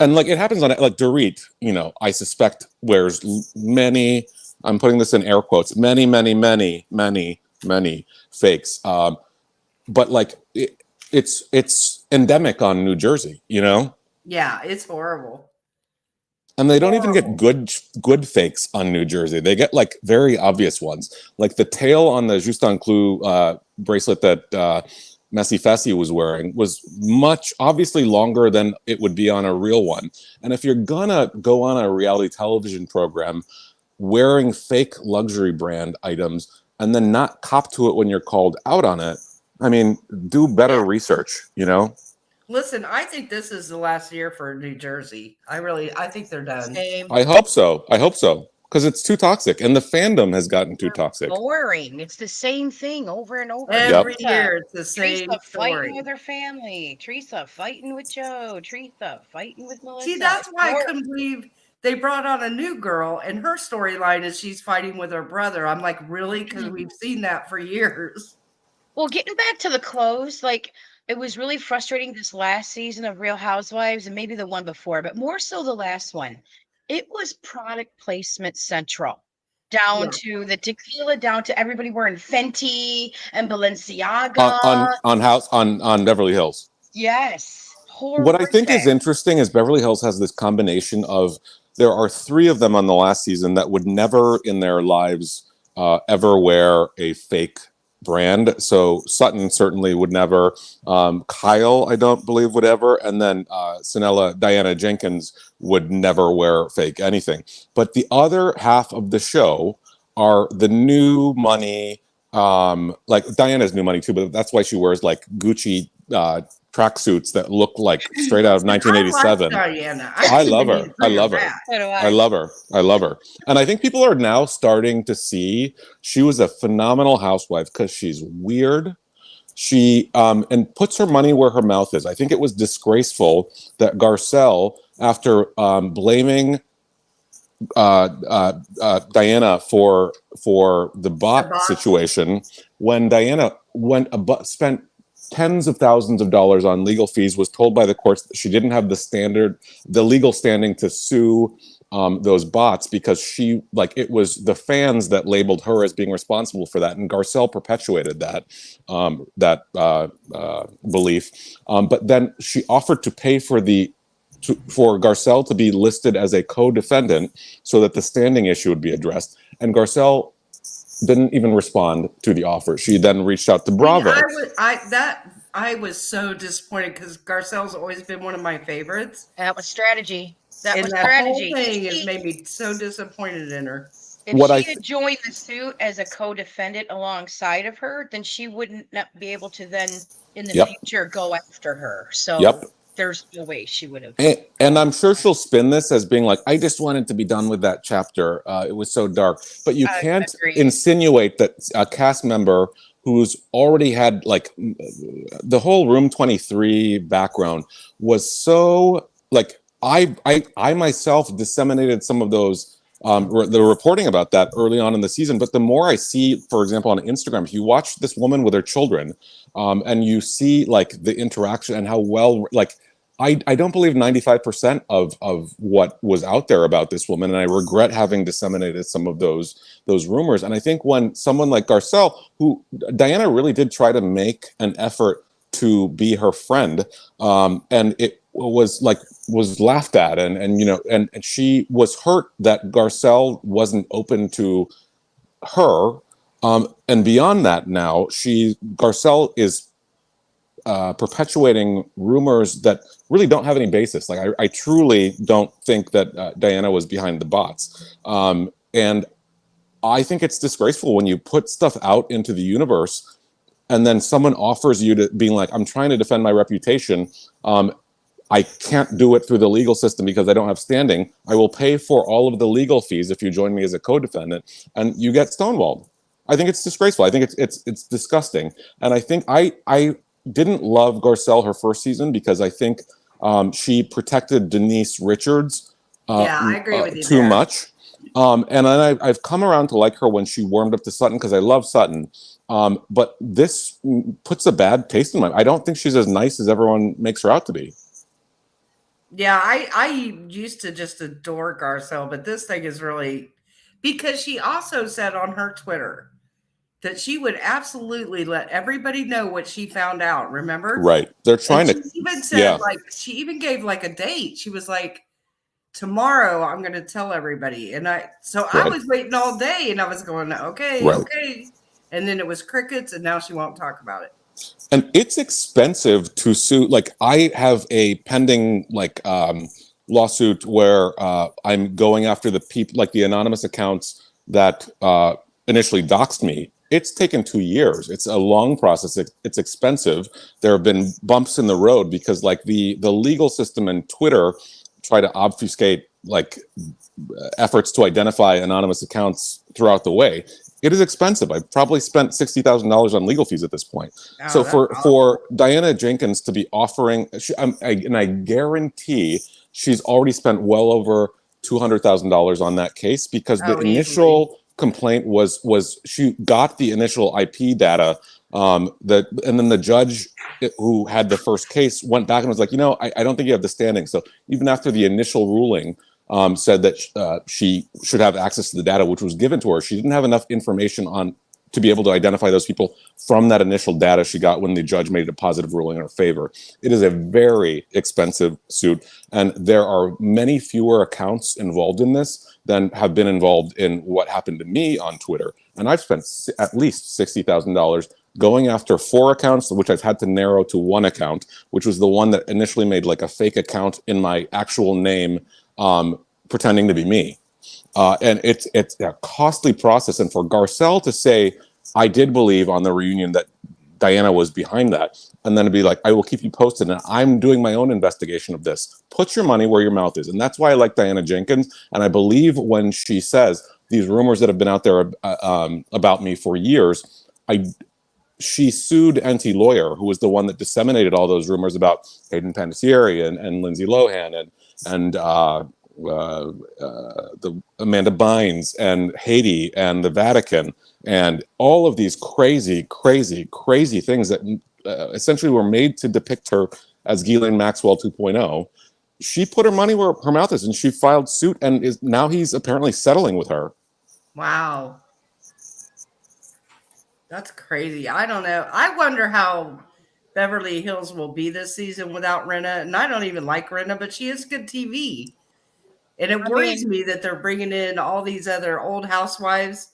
And like it happens on like Dorit, I suspect wears many I'm putting this in air quotes, many fakes. But like it's endemic on New Jersey, you know? Yeah, it's horrible. And they don't even get good fakes on New Jersey. They get like very obvious ones. Like the tail on the Justin Clou bracelet that Messy Fessy was wearing was much obviously longer than it would be on a real one. And if you're gonna go on a reality television program wearing fake luxury brand items and then not cop to it when you're called out on it, I mean, do better research, you know? Listen, I think this is the last year for New Jersey. I think they're done. Same. I hope so. Because it's too toxic, and the fandom has gotten too toxic. Boring. It's the same thing over and over. Every Teresa- year it's the same Teresa fighting story. with her family. Teresa fighting with Joe. Teresa fighting with Melissa. See, that's why I Or- couldn't believe they brought on a new girl, and her storyline is she's fighting with her brother. I'm like, really? Because we've seen that for years. Well, getting back to the clothes, like it was really frustrating this last season of Real Housewives and maybe the one before, but more so the last one. It was product placement central. Down to the tequila, down to everybody wearing Fenty and Balenciaga. on Beverly Hills. Yes. What I think is Horrific. interesting is Beverly Hills has this combination of there are 3 of them on the last season that would never in their lives ever wear a fake brand. So Sutton certainly would never. Kyle, I don't believe would ever, and then Diana Jenkins would never wear fake anything. But the other half of the show are the new money. Like Diana's new money too, but that's why she wears like Gucci tracksuits that look like straight out of 1987. I love her. I love her. So do I love her. I love her. And I think people are now starting to see she was a phenomenal housewife because she's weird. She and puts her money where her mouth is. I think it was disgraceful that Garcelle, after blaming Diana for the bot situation, when Diana spent tens of thousands of dollars on legal fees, was told by the courts that she didn't have the legal standing to sue those bots because it was the fans that labeled her as being responsible for that, and Garcelle perpetuated that belief. But then she offered to pay for Garcelle to be listed as a co-defendant so that the standing issue would be addressed, and Garcelle didn't even respond to the offer. She then reached out to Bravo. I was so disappointed because Garcelle's always been one of my favorites. That was strategy. That And was that strategy. whole thing has made me so disappointed in her. If she had joined the suit as a co-defendant alongside of her, then she wouldn't not be able to then in the future go after her. So there's no way she would have. And I'm sure she'll spin this as being like, I just wanted to be done with that chapter. It was so dark. But you can't insinuate that a cast member who's already had like the whole Room 23 background was so like, I myself disseminated some of those the reporting about that early on in the season. But the more I see, for example, on Instagram, if you watch this woman with her children and you see like the interaction and how well, like, I don't believe 95% of what was out there about this woman. And I regret having disseminated some of those rumors. And I think when someone like Garcelle, who Diana really did try to make an effort to be her friend, and it was laughed at, and you know, and she was hurt that Garcelle wasn't open to her, and beyond that, now Garcelle is perpetuating rumors that really don't have any basis. Like I truly don't think that Diana was behind the bots, and I think it's disgraceful when you put stuff out into the universe and then someone offers you to being like, I'm trying to defend my reputation. I can't do it through the legal system because I don't have standing. I will pay for all of the legal fees if you join me as a co-defendant, and you get stonewalled. I think it's disgraceful. I think it's disgusting. And I think I didn't love Garcelle her first season because I think she protected Denise Richards I agree with you too much. And then I've come around to like her when she warmed up to Sutton because I love Sutton. But this puts a bad taste in my mouth. I don't think she's as nice as everyone makes her out to be. Yeah, I used to just adore Garcelle, but this thing is really because she also said on her Twitter that she would absolutely let everybody know what she found out. Remember? Right. They're trying and to. she even said, Yeah. like, she even gave like a date. She was like, tomorrow I'm going to tell everybody. And I Right. was waiting all day and I was going, okay, Right. okay. And then it was crickets and now she won't talk about it. And it's expensive to sue. Like, I have a pending lawsuit where I'm going after the people, like the anonymous accounts that initially doxed me. It's taken 2 years. It's a long process. It's expensive. There have been bumps in the road because like the legal system and Twitter try to obfuscate like efforts to identify anonymous accounts throughout the way. It is expensive. I've probably spent $60,000 on legal fees at this point. Oh, So that's awful. for Diana Jenkins to be offering, and I guarantee she's already spent well over $200,000 on that case because the initial complaint was she got the initial IP data, and then the judge who had the first case went back and was like, I don't think you have the standing. So even after the initial ruling said that she should have access to the data, which was given to her, she didn't have enough information to be able to identify those people from that initial data she got when the judge made a positive ruling in her favor. It is a very expensive suit, and there are many fewer accounts involved in this than have been involved in what happened to me on Twitter. And I've spent at least $60,000 going after 4 accounts, which I've had to narrow to 1 account, which was the one that initially made like a fake account in my actual name, pretending to be me. And it's a costly process. And for Garcelle to say, I did believe on the reunion that Diana was behind that, and then to be like, I will keep you posted, and I'm doing my own investigation of this. Put your money where your mouth is. And that's why I like Diana Jenkins. And I believe when she says these rumors that have been out there about me for years, she sued NT Lawyer, who was the one that disseminated all those rumors about Hayden Panettiere and Lindsay Lohan and the Amanda Bynes and Haiti and the Vatican and all of these crazy things that essentially were made to depict her as Ghislaine Maxwell 2.0. She put her money where her mouth is, and she filed suit, and now he's apparently settling with her. Wow. That's crazy. I don't know. I wonder how Beverly Hills will be this season without Rinna. And I don't even like Rinna, but she is good TV. And it worries me that they're bringing in all these other old housewives,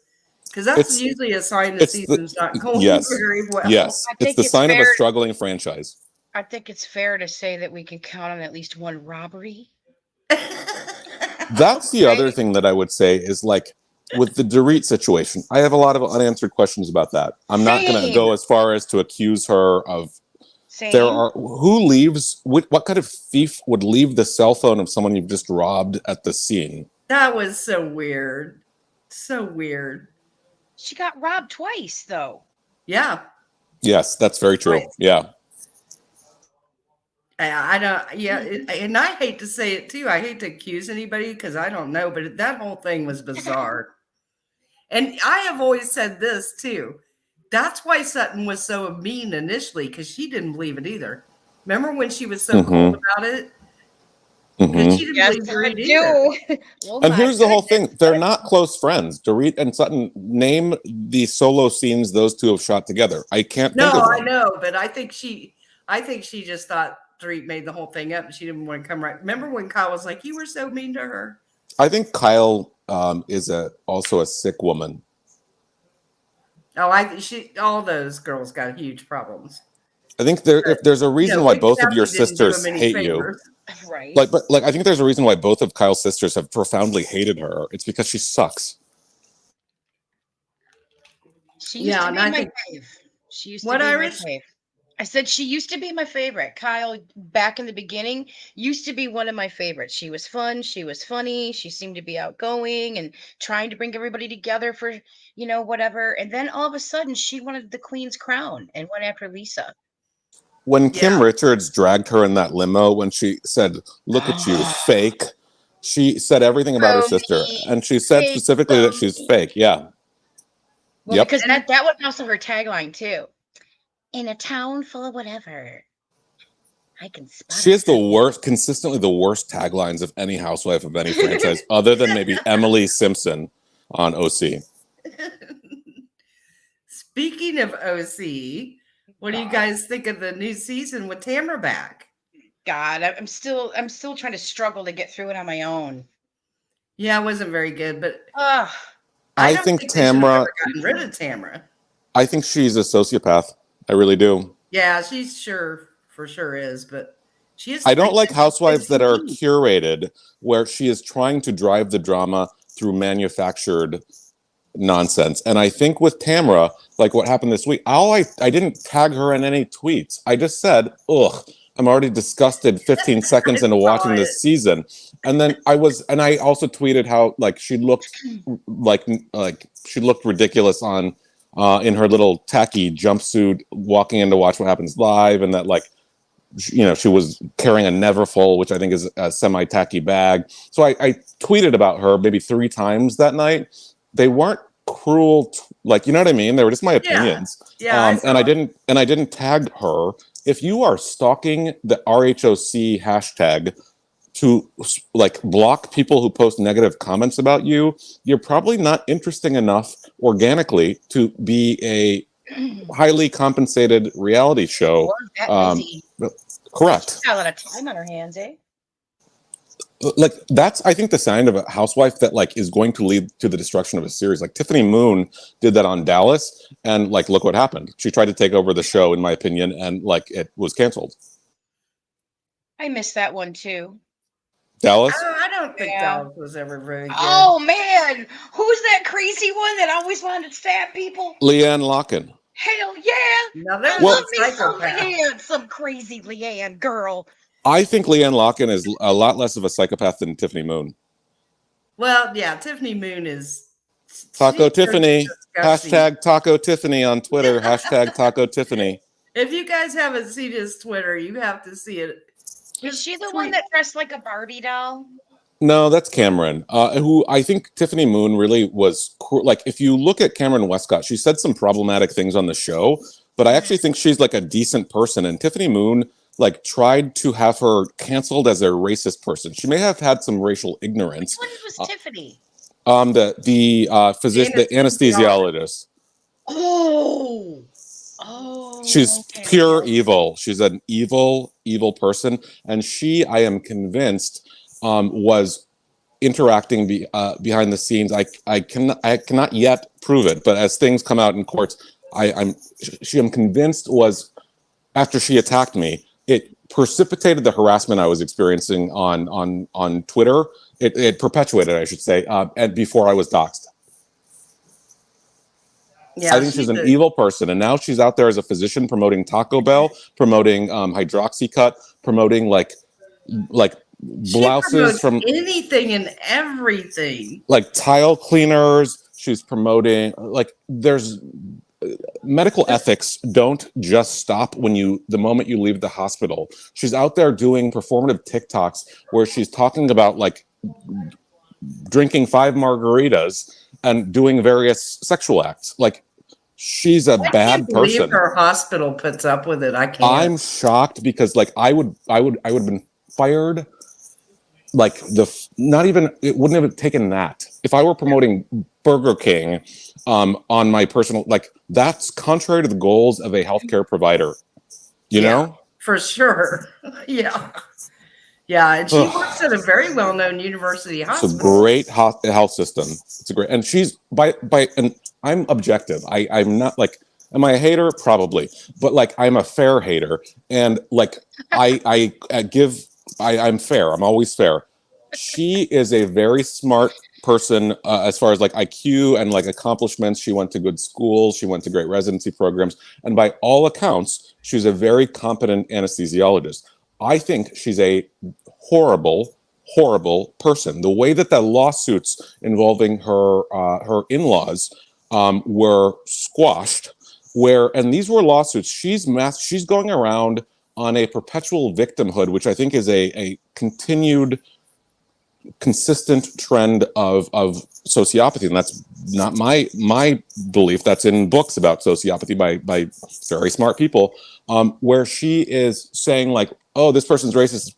because that's usually a sign the season's not going very well. Yes, it's the sign of a struggling franchise. I think it's fair to say that we can count on at least one robbery. That's the other thing that I would say is like with the Dorit situation, I have a lot of unanswered questions about that. I'm not going to go as far as to accuse her of. There are who leaves. What kind of thief would leave the cell phone of someone you've just robbed at the scene? That was so weird. So weird. She got robbed twice, though. Yeah. Yes, that's very true. Twice. Yeah. I don't. Yeah, and I hate to say it too. I hate to accuse anybody because I don't know, but that whole thing was bizarre. And I have always said this too. That's why Sutton was so mean initially, because she didn't believe it either. Remember when she was so cold about it? She didn't believe Dorit either. And here's the whole thing. They're not close friends. Dorit and Sutton, name the solo scenes those two have shot together. I can't think of them. I know, but I think she just thought Dorit made the whole thing up and she didn't want to come right. Remember when Kyle was like, you were so mean to her? I think Kyle is also a sick woman. Oh, all those girls got huge problems. I think if there's a reason why both of your sisters hate you, right? But I think there's a reason why both of Kyle's sisters have profoundly hated her. It's because she sucks. She used to be my fave. She used to be my fave. I said she used to be my favorite. Kyle, back in the beginning, used to be one of my favorites. She was fun. She was funny. She seemed to be outgoing and trying to bring everybody together for, whatever. And then all of a sudden, she wanted the queen's crown and went after Lisa. When Kim Richards dragged her in that limo, when she said, "Look at you, fake," she said everything about her sister. And she said specifically that she's fake. Yeah. Well, because that was also her tagline, too. In a town full of whatever, I can spot. She has consistently the worst taglines of any housewife of any franchise, other than maybe Emily Simpson. on OC. Speaking of OC, what do you guys think of the new season with Tamra back? God, I'm still trying to struggle to get through it on my own. Yeah, it wasn't very good, but Ugh. I don't think they should have Tamra. ever gotten rid of Tamra. I think she's a sociopath. I really do. Yeah, she's for sure is, but she is. I don't like housewives that are 15. curated, where she is trying to drive the drama through manufactured nonsense. And I think with Tamra, like what happened this week, I didn't tag her in any tweets. I just said, ugh, I'm already disgusted 15 seconds into watching this season. And then I also tweeted how like she looked like she looked ridiculous on in her little tacky jumpsuit walking in to watch What Happens Live, and that like she was carrying a Neverfull, which I think is a semi-tacky bag. So I tweeted about her maybe 3 times that night. They weren't cruel, like, you know what I mean? They were just my opinions. Yeah. And I didn't tag her. If you are stalking the RHOC hashtag to like block people who post negative comments about you, you're probably not interesting enough organically to be a highly compensated reality show. Correct. She's got a lot of time on her hands, eh? Like that's, I think, the sign of a housewife that like is going to lead to the destruction of a series. Like Tiffany Moon did that on Dallas, and like look what happened. She tried to take over the show, in my opinion, and like it was canceled. I missed that one too. Dallas? I don't think Dallas was ever very good. Oh man, who's that crazy one that always wanted to stab people? Leanne Locken. Hell yeah! Now there's Love me some Leanne, some crazy Leanne girl. I think Leanne Locken is a lot less of a psychopath than Tiffany Moon. Well, yeah, Tiffany Moon is Taco Tiffany. Hashtag Taco Tiffany on Twitter. Hashtag Taco Tiffany. If you guys haven't seen his Twitter, you have to see it. Is she the one that dressed like a Barbie doll? No, that's Cameron. Who I think Tiffany Moon really was like. If you look at Cameron Westcott, she said some problematic things on the show, but I actually think she's like a decent person. And Tiffany Moon like tried to have her canceled as a racist person. She may have had some racial ignorance. Which one was Tiffany? The physician, the anesthesiologist. She's pure evil. She's an evil person, and she, I am convinced, was interacting behind the scenes. I cannot yet prove it, but as things come out in courts, I'm convinced was after she attacked me. It precipitated the harassment I was experiencing on Twitter. It perpetuated, I should say, and before I was doxxed. Yeah, I think she's an evil person, and now she's out there as a physician promoting Taco Bell, promoting Hydroxycut, promoting like blouses from anything and everything, like tile cleaners. She's promoting like there's medical ethics don't just stop the moment you leave the hospital. She's out there doing performative TikToks where she's talking about like drinking 5 margaritas and doing various sexual acts. Like she's a bad person. Her hospital puts up with it. I can't. I'm shocked because like I would have been fired. Like it wouldn't have taken that if I were promoting Burger King on my personal, like that's contrary to the goals of a healthcare provider, you know? For sure. Yeah. And she works at a very well-known university hospital. It's a great health system. It's a great, and she's and I'm objective. I'm not like, am I a hater? Probably, but like I'm a fair hater, and like I'm fair. I'm always fair. She is a very smart person as far as like IQ and like accomplishments. She went to good schools. She went to great residency programs. And by all accounts, she's a very competent anesthesiologist. I think she's a horrible, horrible person. The way that the lawsuits involving her in-laws were squashed, and these were lawsuits. She's going around on a perpetual victimhood, which I think is a continued consistent trend of sociopathy, and that's not my belief. That's in books about sociopathy by very smart people, where she is saying like, oh, this person's racist,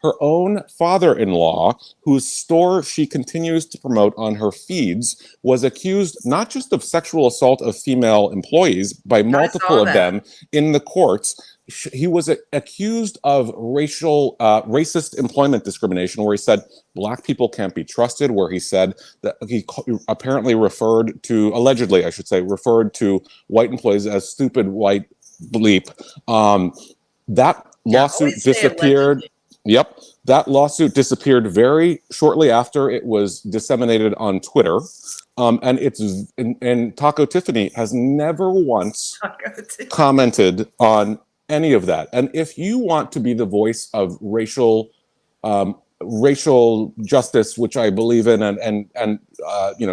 her own father-in-law, whose store she continues to promote on her feeds, was accused not just of sexual assault of female employees by multiple of them in the courts. He was accused of racist employment discrimination, where he said black people can't be trusted, where he said that he apparently allegedly referred to white employees as stupid white bleep. That lawsuit disappeared. Yep. That lawsuit disappeared very shortly after it was disseminated on Twitter. And Taco Tiffany has never once commented on any of that. And if you want to be the voice of racial justice, which I believe in, and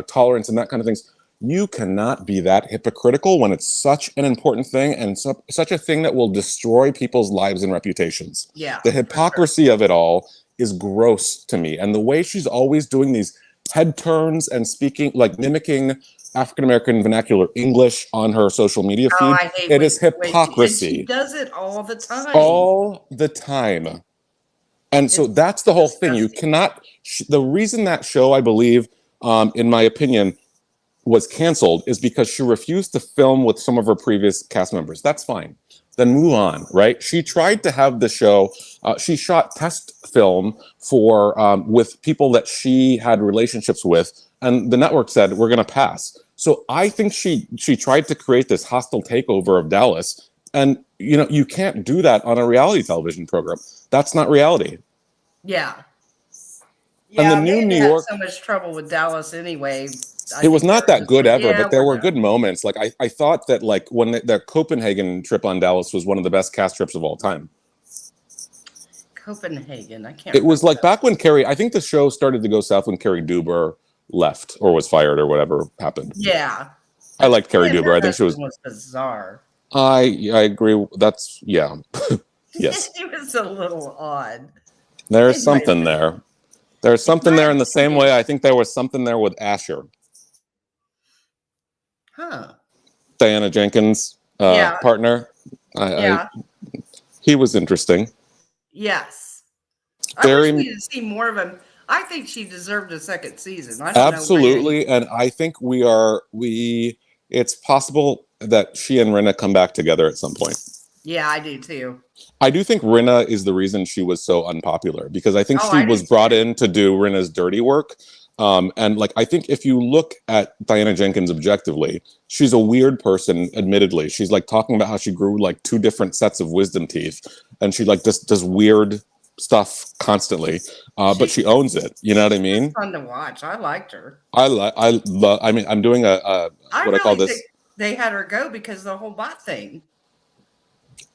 tolerance and that kind of things, you cannot be that hypocritical when it's such an important thing and such a thing that will destroy people's lives and reputations. Yeah. The hypocrisy of it all is gross to me. And the way she's always doing these head turns and speaking, like mimicking African-American vernacular English on her social media feed, it is hypocrisy. She does it all the time. All the time. And so that's the whole thing. You cannot, the reason that show, I believe, in my opinion, was canceled is because she refused to film with some of her previous cast members. That's fine. Then move on, right? She tried to have the show. She shot test film for with people that she had relationships with, and the network said, we're going to pass. So I think she tried to create this hostile takeover of Dallas. And, you can't do that on a reality television program. That's not reality. Yeah. And the new New York, had so much trouble with Dallas anyway. It was not that good ever, but there were good moments. Like I thought that like when the Copenhagen trip on Dallas was one of the best cast trips of all time. Copenhagen, I can't. It was like back when Carrie, I think the show started to go south when Carrie Duber left or was fired or whatever happened. Yeah. I liked Carrie Duber. I think she was bizarre. I agree. That's yeah. Yes. It was a little odd. There's something there. There's something there in the same way I think there was something there with Asher. Huh. Diana Jenkins' partner. He was interesting. Yes. Very. I wish we could see more of him. I think she deserved a second season. Absolutely, and I think it's possible that she and Rinna come back together at some point. Yeah, I do too. I do think Rinna is the reason she was so unpopular, because I think she was brought in to do Rinna's dirty work. And like, I think if you look at Diana Jenkins objectively, she's a weird person, admittedly. She's like talking about how she grew like 2 different sets of wisdom teeth, and she like just does weird stuff constantly. But she owns it. You know what I mean? It's fun to watch. I liked her. I mean, I'm doing I call this. They had her go because of the whole bot thing.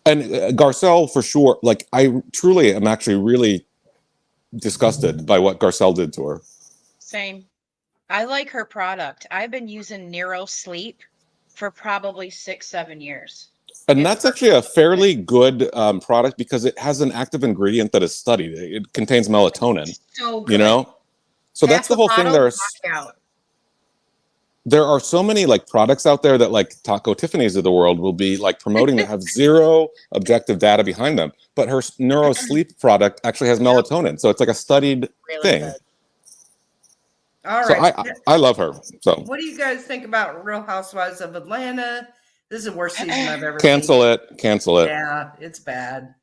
And Garcelle, for sure, like I truly am actually really disgusted by what Garcelle did to her. Same. I like her product. I've been using Neuro Sleep for probably 6-7 years. And that's actually a fairly good product because it has an active ingredient that is studied. It contains melatonin. So good. So that's the whole thing. There are so many like products out there that like Taco Tiffany's of the world will be like promoting that have zero objective data behind them. But her Neuro Sleep product actually has melatonin. So it's like a studied thing. Good. All right. So I love her. So what do you guys think about Real Housewives of Atlanta? This is the worst season I've ever Cancel it. Yeah, it's bad.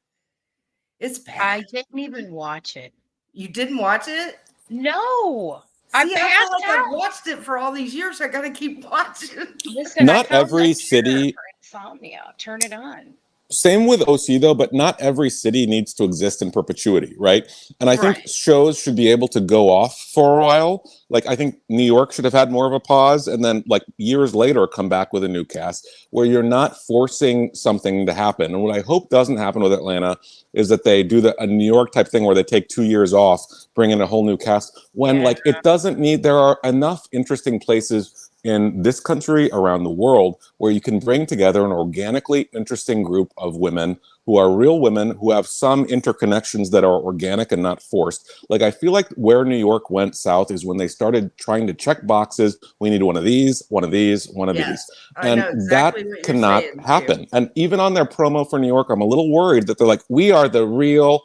It's bad. I didn't even watch it. You didn't watch it? No. I feel like I've watched it for all these years. I gotta keep watching. Listen, not every city. Insomnia. Turn it on. Same with OC though, but not every city needs to exist in perpetuity, right? And I think shows should be able to go off for a while. Like I think New York should have had more of a pause and then like years later come back with a new cast where you're not forcing something to happen. And what I hope doesn't happen with Atlanta is that they do a New York type thing where they take 2 years off, bring in a whole new cast when like it doesn't need, there are enough interesting places in this country, around the world, where you can bring together an organically interesting group of women who are real women who have some interconnections that are organic and not forced. Like, I feel like where New York went south is when they started trying to check boxes. We need one of these, one of these, one of these. And exactly that cannot happen. And even on their promo for New York, I'm a little worried that they're like, we are the real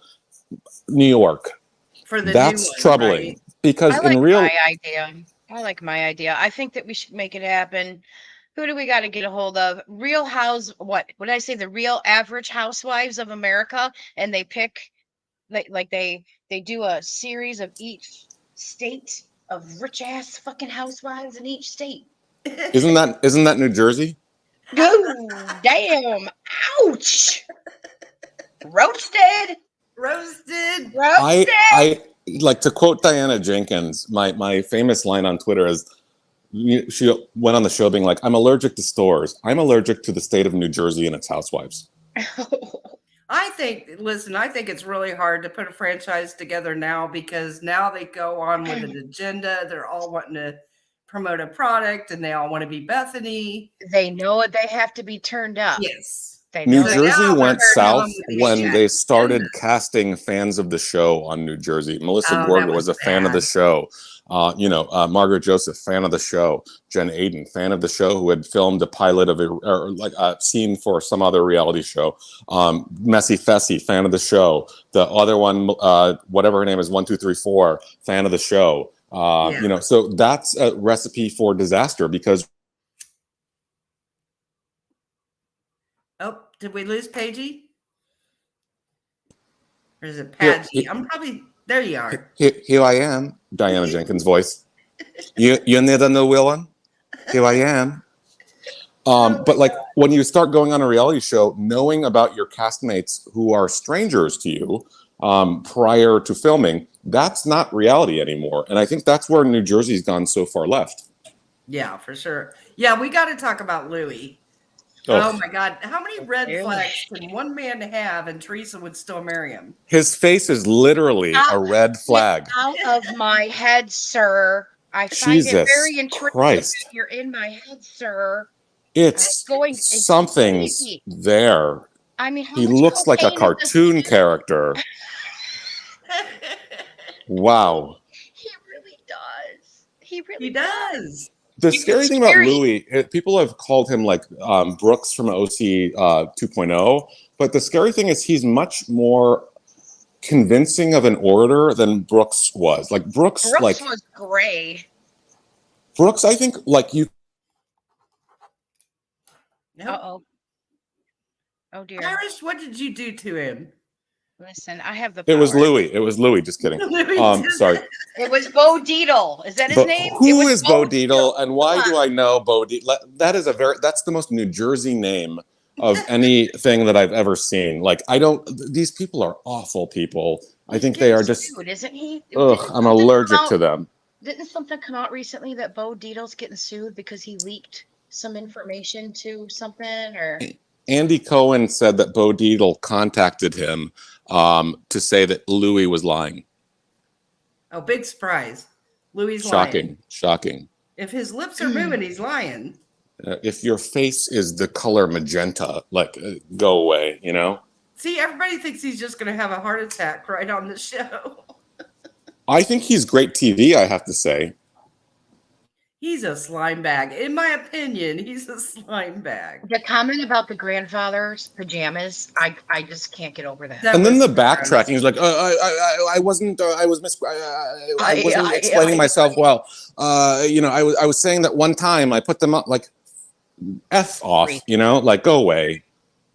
New York. For the That's new one, troubling right? because I like in real, my idea. I like my idea. I think that we should make it happen. Who do we got to get a hold of? Real House, what would I say? The real average housewives of America, and they pick they do a series of each state of rich ass fucking housewives in each state. isn't that New Jersey? Oh, damn. Ouch. Roasted. Roasted. Roasted. I like to quote Diana Jenkins. My famous line on Twitter is, she went on the show being like, "I'm allergic to stores. I'm allergic to the state of New Jersey and its housewives." I think it's really hard to put a franchise together now because now they go on with an agenda. They're all wanting to promote a product and they all want to be Bethany. They know it. They have to be turned up. Yes. New So Jersey now went they're south on with the when agenda. they started casting fans of the show on New Jersey. Melissa Oh, Gordon that was was a fan of the bad. show. Margaret Joseph, fan of the show. Jen Aiden, fan of the show, who had filmed a pilot of a scene for some other reality show. Messy Fessy, fan of the show. The other one, whatever her name is, 1234, fan of the show. So that's a recipe for disaster because. Oh, did we lose Paigey? Or is it Pagey? I'm probably there. You are. Here I am, Diana Jenkins' voice. You need a new villain? Here I am. But like when you start going on a reality show, knowing about your castmates who are strangers to you prior to filming, that's not reality anymore. And I think that's where New Jersey's gone so far left. Yeah, for sure. Yeah, we got to talk about Louis. Oh my God. How many red flags can one man have and Teresa would still marry him? His face is literally a red flag. Get out of my head, sir. I find it very intriguing that you're in my head, sir. It's something's there. I mean, he looks like a cartoon character. Wow. He really does. He really does. The scary thing about Louis, people have called him like Brooks from OC 2.0, but the scary thing is he's much more convincing of an orator than Brooks was. Like Brooks was gray. Brooks, I think, like you. Uh-oh. Oh dear. Irish, what did you do to him? Listen, I have the power. It was Louis. Just kidding. Sorry. It was Bo Dietl. Is that his name? Who is Bo Dietl, and why do I know Bo Dietl? That's the most New Jersey name of anything that I've ever seen. Like, these people are awful people. I think they are just. Sued, isn't he? I'm allergic to them. Didn't something come out recently that Bo Dietl's getting sued because he leaked some information to something or? Andy Cohen said that Bo Dietl contacted him to say that Louis was lying. Oh, big surprise. Louis lying. Shocking. If his lips are moving, he's lying. If your face is the color magenta, go away, you know? See, everybody thinks he's just going to have a heart attack right on the show. I think he's great TV, I have to say. He's a slime bag. In my opinion, he's a slime bag. The comment about the grandfather's pajamas, I just can't get over that. And then the backtracking, he's like, I wasn't explaining myself well. I was saying that one time I put them up, like, F off, you know, like, go away.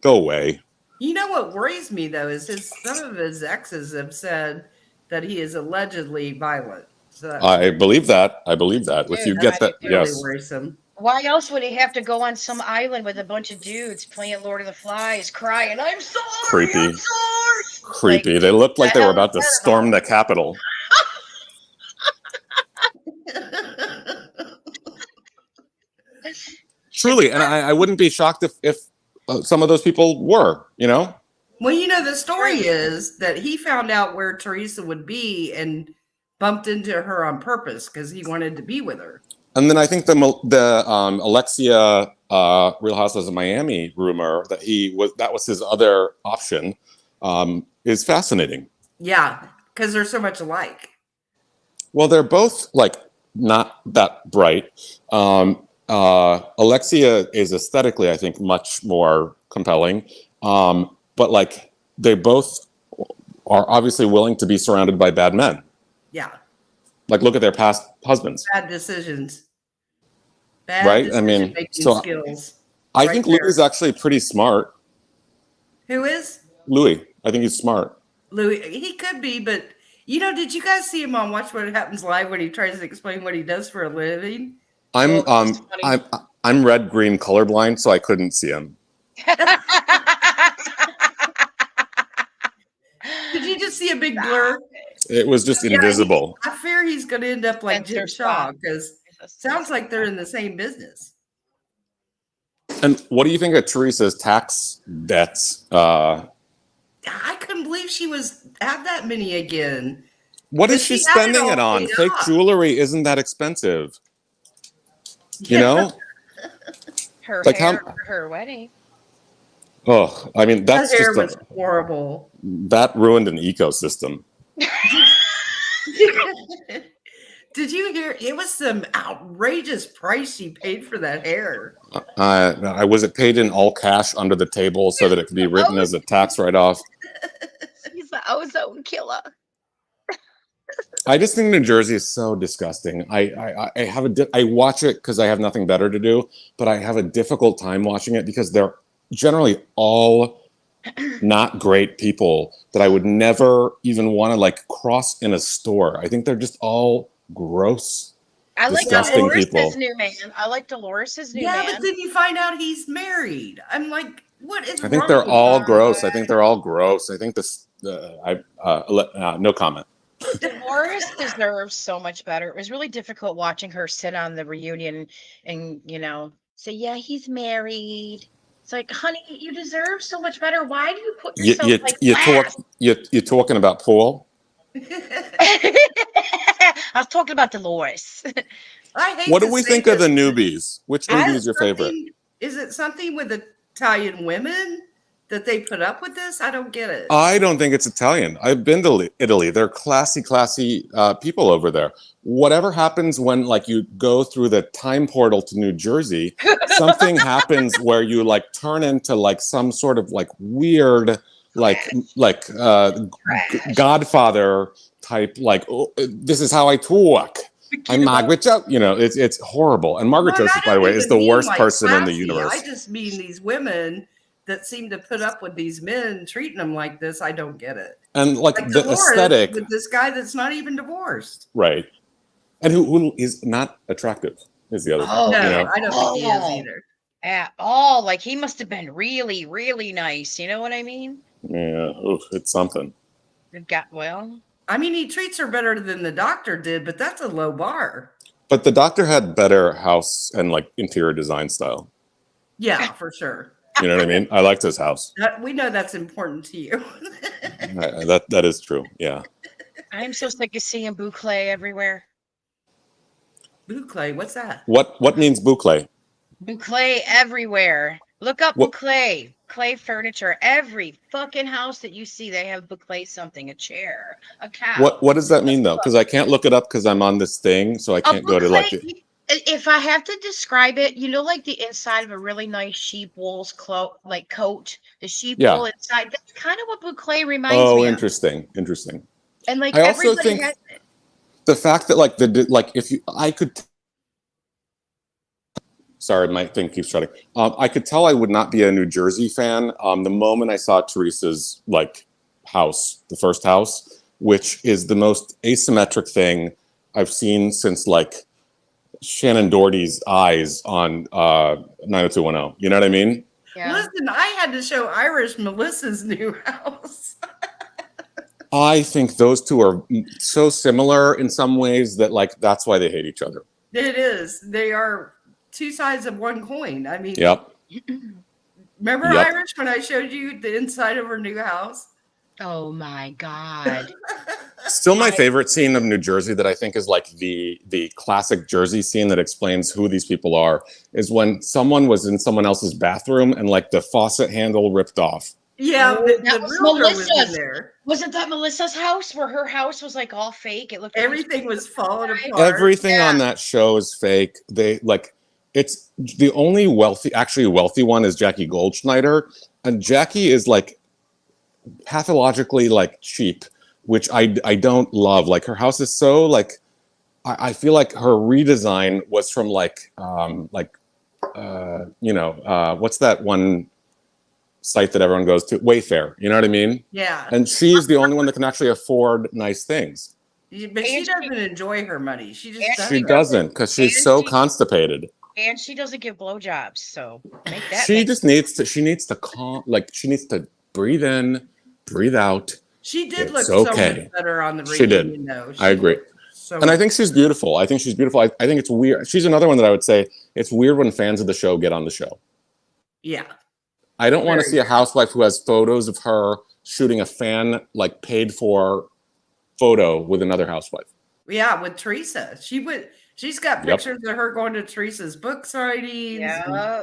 You know what worries me, though, is some of his exes have said that he is allegedly violent. So I believe that. If you get that, really yes. Worrisome. Why else would he have to go on some island with a bunch of dudes playing Lord of the Flies, crying, "I'm sorry, Creepy. I'm sorry." Creepy. Like, they looked like they were about to storm the Capitol. Truly, and I wouldn't be shocked if some of those people were, you know? Well, you know, the story is that he found out where Teresa would be and bumped into her on purpose because he wanted to be with her. And then I think the Alexia Real Housewives of Miami rumor that was his other option is fascinating. Yeah, because they're so much alike. Well, they're both like not that bright. Alexia is aesthetically, I think, much more compelling. But like they both are obviously willing to be surrounded by bad men. Yeah. Like, look at their past husbands. Bad decisions. Bad Right? I mean, decision-making so skills. I right think there. Louis actually pretty smart. Who is? Louis. I think he's smart. Louis. He could be, but you know, did you guys see him on Watch What Happens Live when he tries to explain what he does for a living? I'm Oh, that's funny. I'm red green colorblind, so I couldn't see him. Did you just see a big blur? It was just Yeah, invisible. I fear he's going to end up like Spencer Jim Shaw Scott. because sounds like they're in the same business. And what do you think of Teresa's tax debts? I couldn't believe she had that many again. What But is she she had it spending all it on? paid Fake off. jewelry isn't that expensive. You Yeah. know? Her Like hair how- for her wedding. Oh, I mean, That that's hair just was horrible. that ruined an ecosystem. Did you hear? It was some outrageous price she paid for that hair. Was it paid in all cash under the table so that it could be written as a tax write-off? She's the ozone killer. I just think New Jersey is so disgusting. I watch it because I have nothing better to do, but I have a difficult time watching it because they're generally all not great people that I would never even want to like cross in a store. I think they're just all gross. I like Disgusting Dolores' people. new man. I like Dolores' new Yeah, man. but then you find out he's married. I'm like, what is I think wrong they're with all you? gross. I think they're all gross. I think this. No comment. Dolores deserves so much better. It was really difficult watching her sit on the reunion and, say, yeah, he's married. It's like, honey, you deserve so much better. Why do you put yourself last? You're talking about Paul. I was talking about Dolores. I hate What to do we say think of the this. newbies? Which newbie is your favorite? Is it something with Italian women that they put up with this? I don't get it. I don't think it's Italian. I've been to Italy. They're classy people over there. Whatever happens when like you go through the time portal to New Jersey, something happens where you like turn into like some sort of like weird Godfather type like, oh, this is how I talk. I'm Margaret Joseph. It's horrible. And Margaret Joseph, by the way, is the worst person in the universe. I just mean these women that seem to put up with these men treating them like this. I don't get it. And like the Dolores aesthetic, with this guy that's not even divorced. right? And who is not attractive is the other Oh, thing. No, I don't think he is either. At all. Like, he must have been really, really nice. You know what I mean? Yeah, oof, it's something. I mean, he treats her better than the doctor did, but that's a low bar. But the doctor had better house and like interior design style. Yeah, for sure. You know what I mean? I liked his house. We know that's important to you. That is true. Yeah. I'm so sick of seeing boucle everywhere. Boucle, what's that? What means boucle? Boucle everywhere. Look up What- boucle. Clay furniture. Every fucking house that you see, they have boucle something. A chair, a couch. What does that mean though? Because I can't look it up because I'm on this thing, so I can't go to like. If I have to describe it, like the inside of a really nice sheep wool's coat, the sheep wool inside. That's kind of what boucle reminds me of. Oh, interesting. And like I also everybody think has it. the fact that I could. Sorry, my thing keeps shutting. I could tell I would not be a New Jersey fan. The moment I saw Teresa's house, the first house, which is the most asymmetric thing I've seen since Shannon Doherty's eyes on 90210. You know what I mean? Yeah. Listen, I had to show Irish Melissa's new house. I think those two are so similar in some ways that that's why they hate each other. It is. They are two sides of one coin. I mean, Yep. Remember Irish when I showed you the inside of her new house? Oh my God. Still my favorite scene of New Jersey that I think is the classic Jersey scene that explains who these people are is when someone was in someone else's bathroom and the faucet handle ripped off. Yeah, that was Melissa's. was in there. Wasn't that Melissa's house where her house was all fake? It looked Everything was falling apart. Everything on that show is fake. They it's the only wealthy one is Jackie Goldschneider, and Jackie is pathologically like cheap, which I don't love. Like her house is so like I feel like her redesign was from like what's that one site that everyone goes to, Wayfair, you know what I mean? Yeah. And she's the only one that can actually afford nice things. But she doesn't enjoy her money. She just She doesn't, because she's so constipated. And she doesn't give blowjobs, so make that. She just needs to. She needs to she needs to breathe in, breathe out. She did It's look so okay. much better on the She did. reunion, though. I agree. And I think she's beautiful. I think she's beautiful. I think it's weird. She's another one that I would say it's weird when fans of the show get on the show. Yeah. I don't want to see a housewife who has photos of her shooting a fan like paid for photo with another housewife. Yeah, with Teresa. She's got pictures of her going to Teresa's book sightings. Yeah.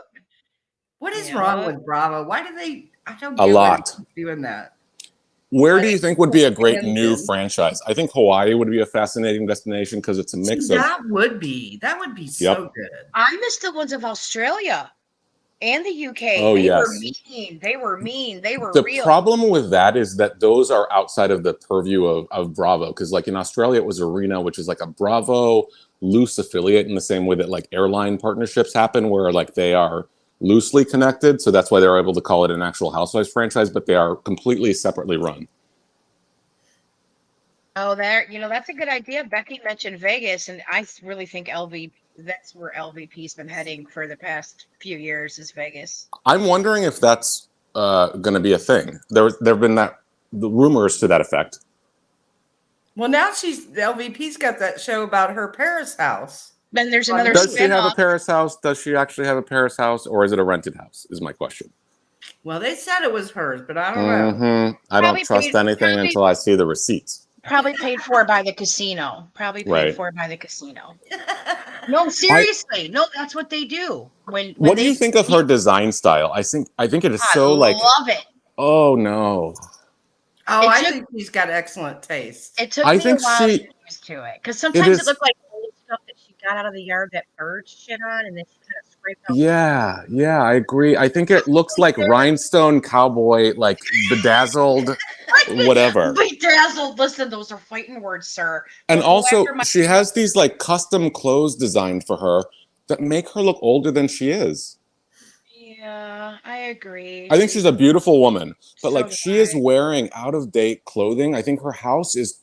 What is wrong with Bravo? Why do they I don't A get lot why they're doing that. Where do you think would be a great new franchise? I think Hawaii would be a fascinating destination because it's a mix of. That would be so good. I miss the ones of Australia and the UK. Oh, they yes. were mean. They were mean. They were The real. problem with that is that those are outside of the purview of Bravo. Because like in Australia, it was Arena, which is like a Bravo loose affiliate in the same way that like airline partnerships happen where like they are loosely connected. So that's why they're able to call it an actual Housewives franchise, but they are completely separately run. Oh, that's a good idea. Becky mentioned Vegas, and I really think that's where LVP's been heading for the past few years is Vegas. I'm wondering if that's going to be a thing. There have been the rumors to that effect. Well, now the LVP's got that show about her Paris house. Then there's another. Does she have a Paris house? Does she actually have a Paris house, or is it a rented house? Is my question. Well, they said it was hers, but I don't know. I don't trust anything until I see the receipts. Probably paid for by the casino. No, seriously. No, that's what they do. When what do you think of her design style? I think it is so like. I love it. Oh no. Oh, I think she's got excellent taste. It took me a while to get used to it because sometimes it looked like old stuff that she got out of the yard that birds shit on, and then she kind of scraped out. Yeah, I agree. I think it looks like rhinestone cowboy, like bedazzled, whatever. Bedazzled. Listen, those are fighting words, sir. And also, she has these like custom clothes designed for her that make her look older than she is. Yeah, I agree. I think she's a beautiful woman, but like she is wearing out of date clothing. I think her house is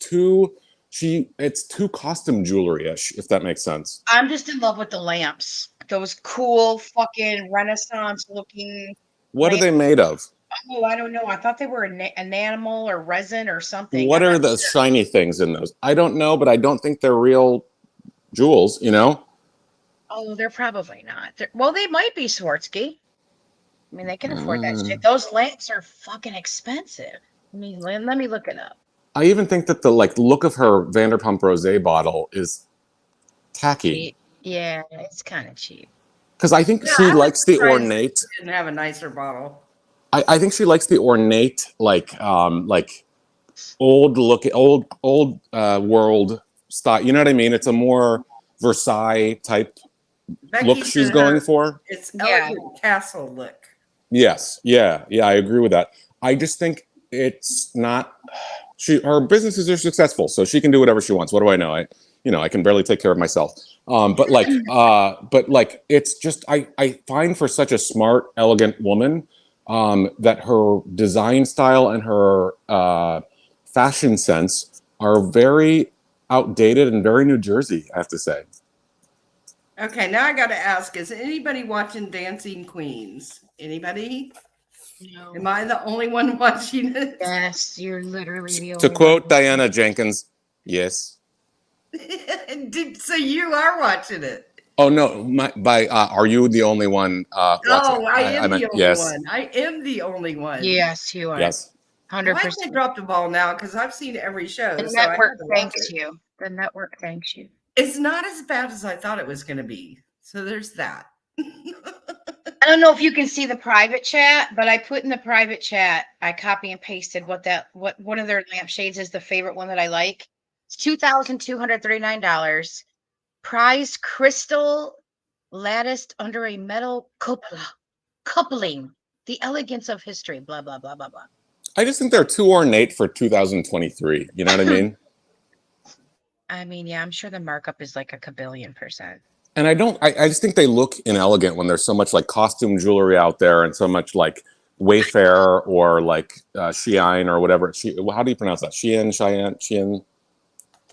it's too costume jewelry-ish, if that makes sense. I'm just in love with the lamps. Those cool fucking Renaissance looking. What are they made of? Oh, I don't know. I thought they were an enamel or resin or something. What are the shiny things in those? I don't know, but I don't think they're real jewels, you know? Oh, they're probably not. Well, they might be, Swarovski. I mean, they can afford that shit. Those lamps are fucking expensive. Let me look it up. I even think that the like look of her Vanderpump Rosé bottle is tacky. Yeah, it's kind of cheap. Because I think she likes the ornate. She didn't have a nicer bottle. I think she likes the ornate, like old world style. You know what I mean? It's a more Versailles type look she's going for. It's elegant castle look. Yes, yeah, I agree with that. I just think it's not. Her businesses are successful, so she can do whatever she wants. What do I know? I can barely take care of myself. But it's just I find for such a smart, elegant woman that her design style and her fashion sense are very outdated and very New Jersey, I have to say. Okay, now I got to ask: is anybody watching Dancing Queens? Anybody? No. Am I the only one watching it? Yes, you're literally the only one. To quote Diana Jenkins, yes. So you are watching it? Oh no! Are you the only one? Oh, I am the only one. I am the only one. Yes, you are. Yes, 100%. Why can't drop the ball now? Because I've seen every show. The network thanks you. The network thanks you. It's not as bad as I thought it was going to be. So there's that. I don't know if you can see the private chat, but I put in the private chat, I copy and pasted what one of their lampshades is, the favorite one that I like. It's $2,239. Prized crystal latticed under a metal cupola. Coupling the elegance of history, blah, blah, blah, blah, blah. I just think they're too ornate for 2023. You know what I mean? I mean, yeah, I'm sure the markup is like a kabillion%. And I just think they look inelegant when there's so much like costume jewelry out there and so much like Wayfair or like Shein or whatever. How do you pronounce that? Shein?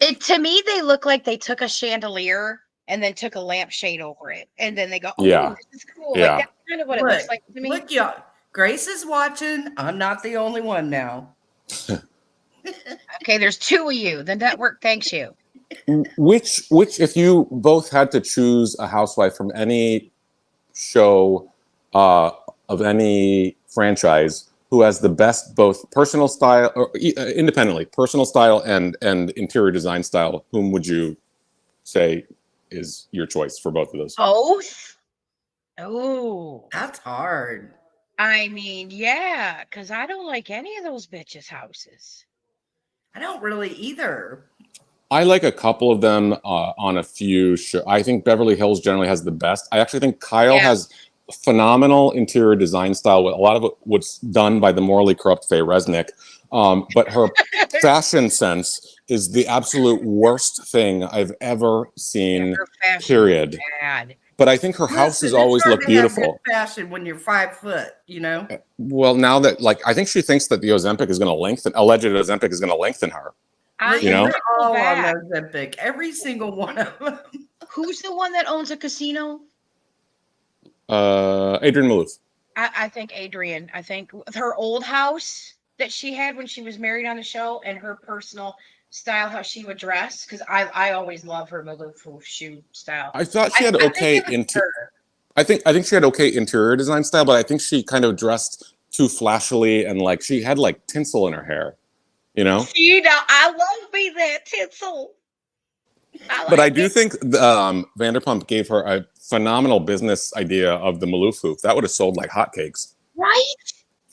To me, they look like they took a chandelier and then took a lampshade over it. And then they go, oh, Yeah. this is cool. Yeah. Like, that's kind of what it looks like to me. Look, y'all. Grace is watching. I'm not the only one now. Okay, there's 2 of you. The network thanks you. Which, if you both had to choose a housewife from any show of any franchise who has the best both personal style or independently personal style and interior design style, whom would you say is your choice for both of those? Both? Oh, That's hard. I mean, yeah, because I don't like any of those bitches' houses. I don't really either. I like a couple of them on a few shows. I think Beverly Hills generally has the best. I actually think Kyle has phenomenal interior design style. A lot of it was done by the morally corrupt Faye Resnick. But her fashion sense is the absolute worst thing I've ever seen, Her fashion period. is bad. But I think her house has Listen, always it's hard looked to have beautiful. good fashion when you're 5 foot, you know? Well, now that I think she thinks that the Ozempic is going to lengthen, alleged Ozempic is going to lengthen her. You know, They're all on Ozempic, every single one of them. Who's the one that owns a casino? Adrienne Maloof. I think Adrienne. I think her old house that she had when she was married on the show and her personal style, how she would dress. Because I always love her Maloof shoe style. I thought she had okay I think she had okay interior design style, but I think she kind of dressed too flashily and like she had like tinsel in her hair, you know? You know, I love me that tinsel. But I do think Vanderpump gave her a phenomenal business idea of the Maloof hoop. That would have sold like hotcakes. Right?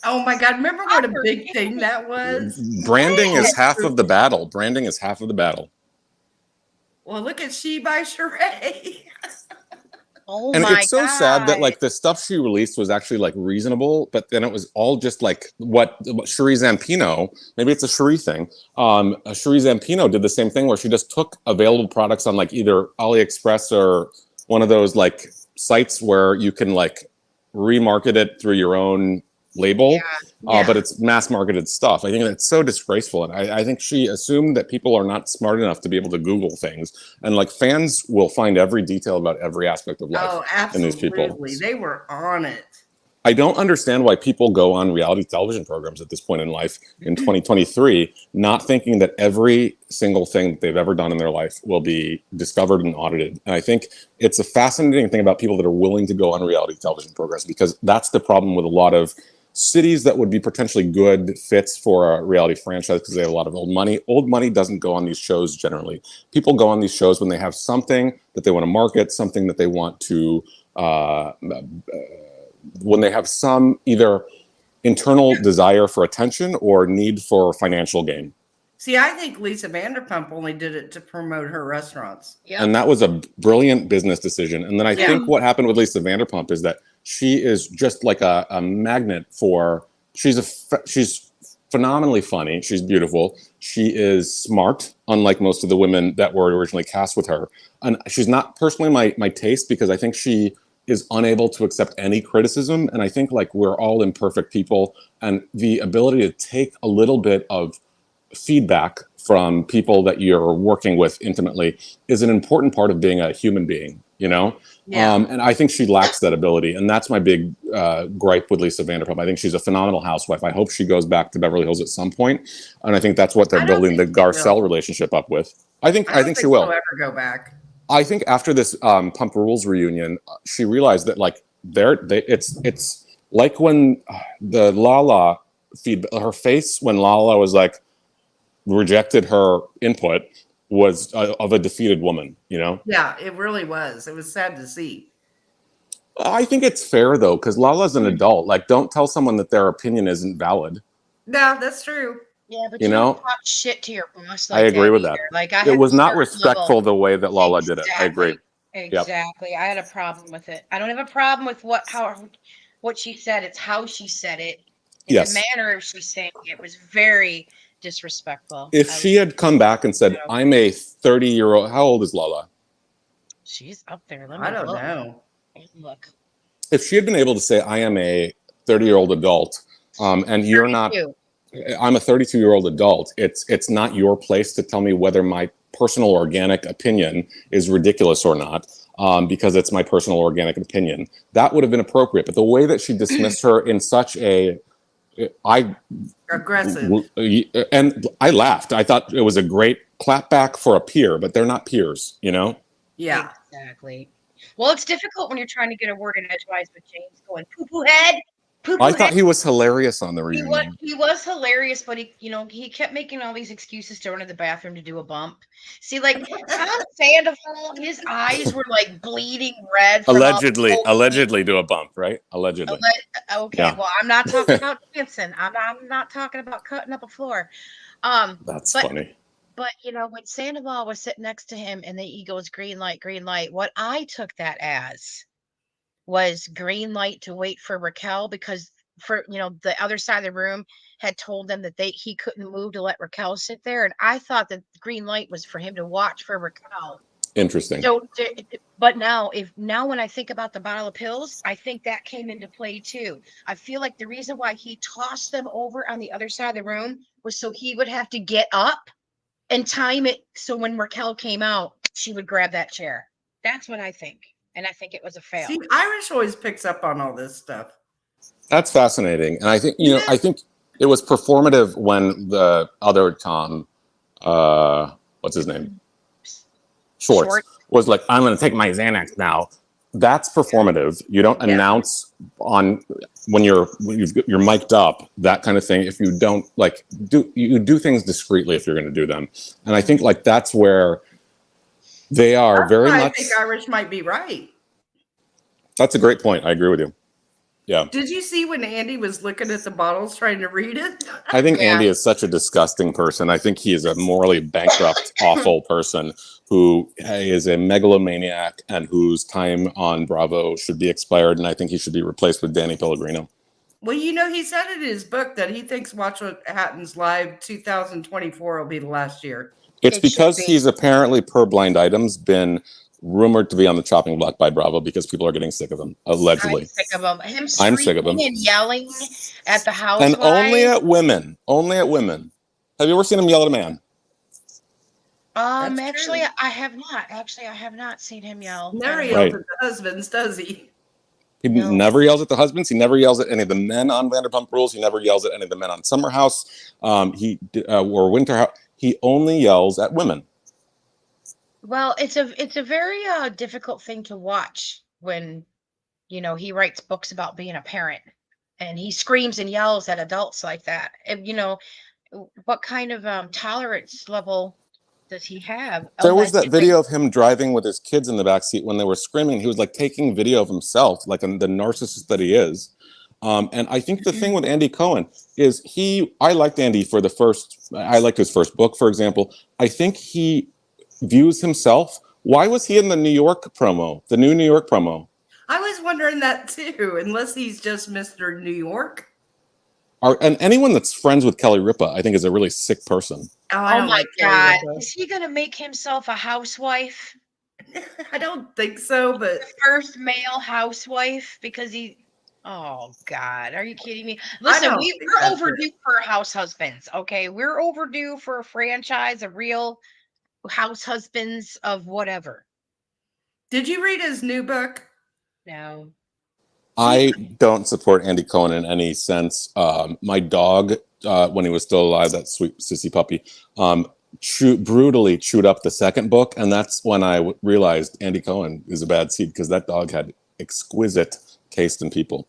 Oh my God, remember what a big thing that was? Branding is half of the battle. Branding is half of the battle. Well, look at She by Sheree. Oh And my it's so sad that like the stuff she released was actually like reasonable, but then it was all just like what Cherie Zampino, maybe it's a Cherie thing. Cherie Zampino did the same thing where she just took available products on like either AliExpress or one of those like sites where you can like remarket it through your own label, but it's mass marketed stuff. I think it's so disgraceful. And I think she assumed that people are not smart enough to be able to Google things. And like fans will find every detail about every aspect of life in these people. They were on it. I don't understand why people go on reality television programs at this point in life in 2023, not thinking that every single thing that they've ever done in their life will be discovered and audited. And I think it's a fascinating thing about people that are willing to go on reality television programs, because that's the problem with a lot of cities that would be potentially good fits for a reality franchise because they have a lot of old money. Old money doesn't go on these shows generally. People go on these shows when they have something that they want to market, something that they want to, when they have some either internal desire for attention or need for financial gain. See, I think Lisa Vanderpump only did it to promote her restaurants. And that was a brilliant business decision. And then I think what happened with Lisa Vanderpump is that she is just like a magnet for, she's phenomenally funny. She's beautiful. She is smart, unlike most of the women that were originally cast with her. And she's not personally my taste, because I think she is unable to accept any criticism. And I think like we're all imperfect people, and the ability to take a little bit of feedback from people that you're working with intimately is an important part of being a human being, you know? And I think she lacks that ability. And that's my big gripe with Lisa Vanderpump. I think she's a phenomenal housewife. I hope she goes back to Beverly Hills at some point. And I think that's what they're building the Garcelle relationship up with. I think she will. She'll ever go back. I think after this Pump Rules reunion, she realized that like it's like when the Lala her face when Lala was like rejected her input was of a defeated woman, you know? Yeah, it really was. It was sad to see. I think it's fair though, because Lala's an adult. Like, don't tell someone that their opinion isn't valid. No, that's true. Yeah, but you know, don't talk shit to your boss. Like I agree with either. that. Like it was not respectful the way that Lala did it. I agree. Exactly. Yep. I had a problem with it. I don't have a problem with what she said. It's how she said it. In Yes. the manner she's saying it was very disrespectful. If she had come back and said, I'm a 30-year-old, how old is Lala? She's up there. Let me I don't look. know. Look. If she had been able to say, I am a 30-year-old adult, and you're not, 32. I'm a 32-year-old adult, it's not your place to tell me whether my personal organic opinion is ridiculous or not, because it's my personal organic opinion. That would have been appropriate. But the way that she dismissed her in such a, Aggressive. and I laughed. I thought it was a great clapback for a peer, but they're not peers, you know? Yeah. Exactly. Well, it's difficult when you're trying to get a word in edgewise with James going poo-poo head. Poo-poo I head. thought he was hilarious on the reunion. He was hilarious, but he kept making all these excuses to run to the bathroom to do a bump. See, like Tom Sandoval, his eyes were like bleeding red. From Allegedly do a bump, right? Allegedly. Okay, Yeah. well, I'm not talking about dancing. I'm not talking about cutting up a floor. That's funny. But when Sandoval was sitting next to him and he goes green light, what I took that as was green light to wait for Raquel, because the other side of the room had told them that he couldn't move to let Raquel sit there, and I thought that the green light was for him to watch for Raquel. Interesting. So, but now when I think about the bottle of pills, I think that came into play too. I feel like the reason why he tossed them over on the other side of the room was so he would have to get up and time it so when Raquel came out, she would grab that chair. That's what I think. And I think it was a fail. See, Irish always picks up on all this stuff. That's fascinating. And I think, I think it was performative when the other Tom, what's his name? Schwartz was like, I'm going to take my Xanax now. That's performative. You don't announce when you're mic'd up, that kind of thing. If you don't you do things discreetly if you're going to do them. And I think that's where they are very much. I think Irish might be right. That's a great point. I agree with you. Yeah. Did you see when Andy was looking at the bottles trying to read it? I think Andy is such a disgusting person. I think he is a morally bankrupt, awful person who is a megalomaniac and whose time on Bravo should be expired. And I think he should be replaced with Danny Pellegrino. Well, he said in his book that he thinks Watch What Happens Live 2024 will be the last year. It's because he's apparently, per Blind Items, been rumored to be on the chopping block by Bravo because people are getting sick of him, allegedly. I'm sick of him. I'm sick of him. And yelling at the Housewives. And only at women. Only at women. Have you ever seen him yell at a man? Actually, I have not. Actually, I have not seen him yell. Never yells at the husbands, does he? He never yells at the husbands. He never yells at any of the men on Vanderpump Rules. He never yells at any of the men on Summer House or Winter House. He only yells at women. Well, it's a very difficult thing to watch when, he writes books about being a parent and he screams and yells at adults like that. And, what kind of tolerance level does he have? There was that video of him driving with his kids in the backseat when they were screaming. He was taking video of himself, the narcissist that he is. And I think the thing with Andy Cohen is I liked Andy I liked his first book, for example. I think he views himself. Why was he in the New York promo, the new New York promo? I was wondering that too, unless he's just Mr. New York. And anyone that's friends with Kelly Ripa, I think, is a really sick person. Oh my God. Is he going to make himself a housewife? I don't think so, but the first male housewife, because oh God, are you kidding me? Listen, we're overdue for house husbands. Okay. We're overdue for a franchise, a real house husbands of whatever. Did you read his new book? No. I don't support Andy Cohen in any sense. My dog, when he was still alive, that sweet sissy puppy, brutally chewed up the second book. And that's when I realized Andy Cohen is a bad seed, because that dog had exquisite taste in people.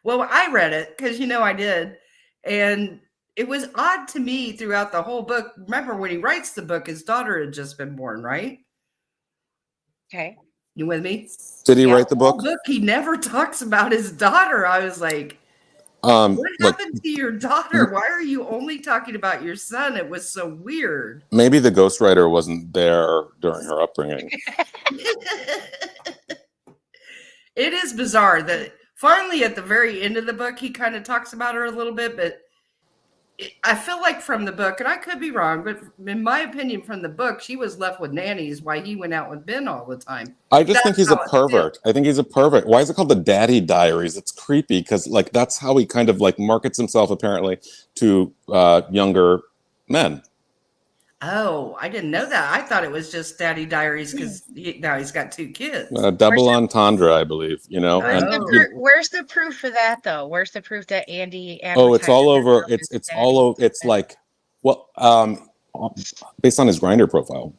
Well, I read it because, I did. And it was odd to me throughout the whole book. Remember, when he writes the book, his daughter had just been born, right? Okay. You with me? Did he write the book? Look, he never talks about his daughter. I was like, what happened to your daughter? Why are you only talking about your son? It was so weird. Maybe the ghostwriter wasn't there during her upbringing. It is bizarre that finally, at the very end of the book, he kind of talks about her a little bit, but I feel like from the book, and I could be wrong, but in my opinion, from the book, she was left with nannies while he went out with Ben all the time. I just think he's a pervert. I think he's a pervert. Why is it called the Daddy Diaries? It's creepy because like that's how he kind of like markets himself apparently to younger men. Oh, I didn't know that. I thought it was just Daddy Diaries because now he's got 2 kids. Double entendre, I believe. You know. Where's the proof for that, though? Where's the proof that Andy? Oh, it's all over. It's all over. It's like, well, based on his Grindr profile.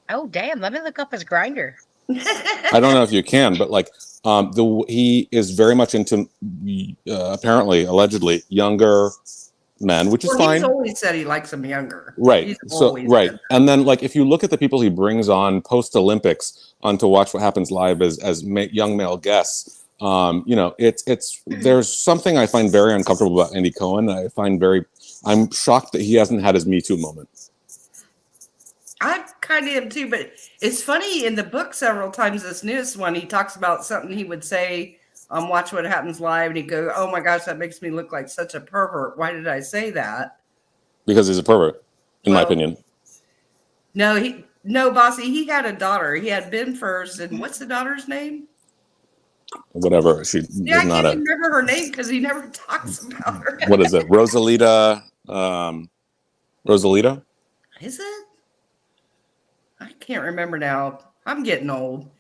Oh, damn! Let me look up his Grindr. I don't know if you can, but like, he is very much into apparently, allegedly, younger men, which is fine. He's always said he likes them younger. Right. So right. And then like if you look at the people he brings on post Olympics on to watch what happens live as young male guests, you know, it's there's something I find very uncomfortable about Andy Cohen. I'm shocked that he hasn't had his Me Too moment. I kind of am too, but it's funny in the book several times, this newest one, he talks about something he would say Watch What Happens Live, and he'd go, oh my gosh, that makes me look like such a pervert. Why did I say that? Because he's a pervert, in my opinion. No, Bossy, he had a daughter. He had Ben first, and what's the daughter's name? Whatever. I can't remember her name because he never talks about her. What is it? Rosalita? Rosalita? Is it? I can't remember now. I'm getting old.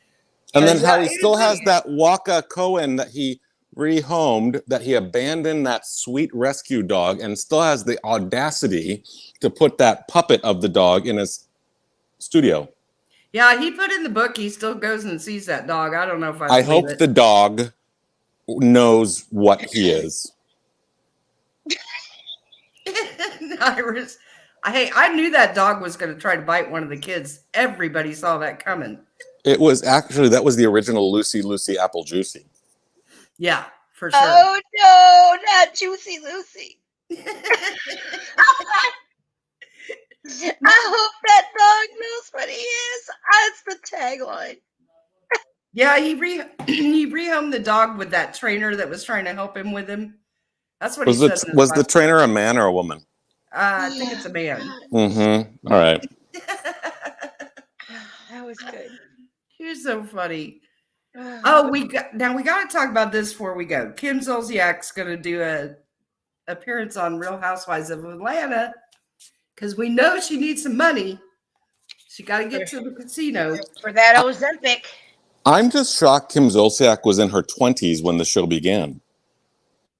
And then how he still has that Waka Cohen that he rehomed, that he abandoned that sweet rescue dog and still has the audacity to put that puppet of the dog in his studio. Yeah, he put in the book, he still goes and sees that dog. I don't know if I hope the dog knows what he is. Iris, I knew that dog was going to try to bite one of the kids. Everybody saw that coming. It was actually, that was the original Lucy Apple Juicy. Yeah, for sure. Oh, no, not Juicy Lucy. I hope that dog knows what he is. That's the tagline. Yeah, he rehomed the dog with that trainer that was trying to help him with him. That's what he said. Was the trainer a man or a woman? I think it's a man. Mm-hmm. All right. That was good. You're so funny. Oh, we got to talk about this before we go. Kim Zolciak's going to do a appearance on Real Housewives of Atlanta because we know she needs some money. She got to get to the casino for that Ozempic. I'm just shocked Kim Zolciak was in her 20s when the show began.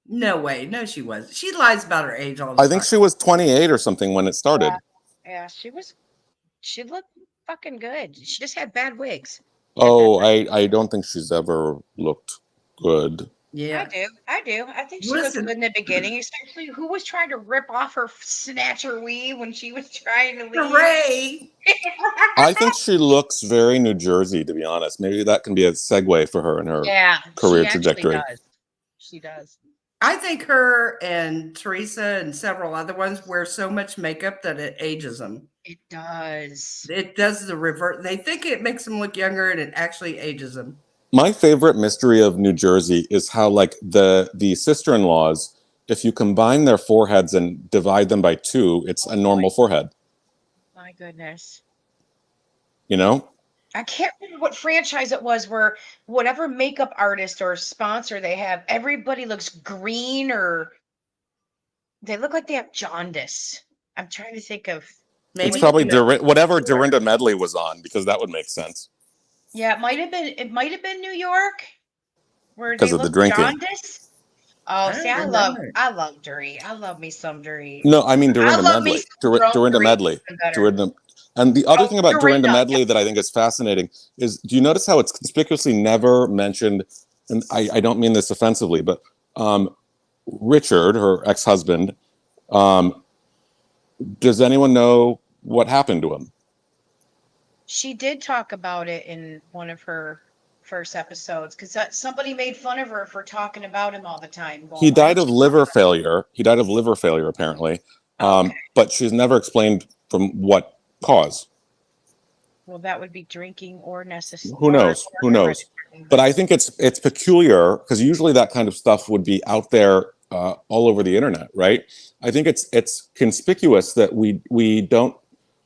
No way. No, she wasn't. She lies about her age all the time. I think she was 28 or something when it started. Yeah, she looked fucking good. She just had bad wigs. Oh, I don't think she's ever looked good. Yeah, I do. I think she looked good in the beginning, especially who was trying to rip off her snatcher weave when she was trying to leave. Hooray! I think she looks very New Jersey, to be honest. Maybe that can be a segue for her in her career trajectory. She does. I think her and Teresa and several other ones wear so much makeup that it ages them. It does. It does the revert. They think it makes them look younger, and it actually ages them. My favorite mystery of New Jersey is how, like, the sister-in-laws, if you combine their foreheads and divide them by 2, it's a normal forehead. My goodness. You know? I can't remember what franchise it was where whatever makeup artist or sponsor they have, everybody looks green or they look like they have jaundice. I'm trying to think of. Maybe it's probably whatever Dorinda Medley was on, because that would make sense. Yeah, it might have been New York, where because of the drinking. Jaundice. Oh, see, I love Dory. I love me some Dory. No, I mean Dorinda Medley. Dorinda Medley. And the other thing about Dorinda Medley that I think is fascinating is, do you notice how it's conspicuously never mentioned? And I don't mean this offensively, but Richard, her ex-husband, does anyone know what happened to him? She did talk about it in one of her first episodes because somebody made fun of her for talking about him all the time. He died of liver failure. Apparently. Okay. But she's never explained from what cause. Well, that would be drinking or necessary. Who knows? But I think it's peculiar because usually that kind of stuff would be out there all over the internet, right? I think it's conspicuous that we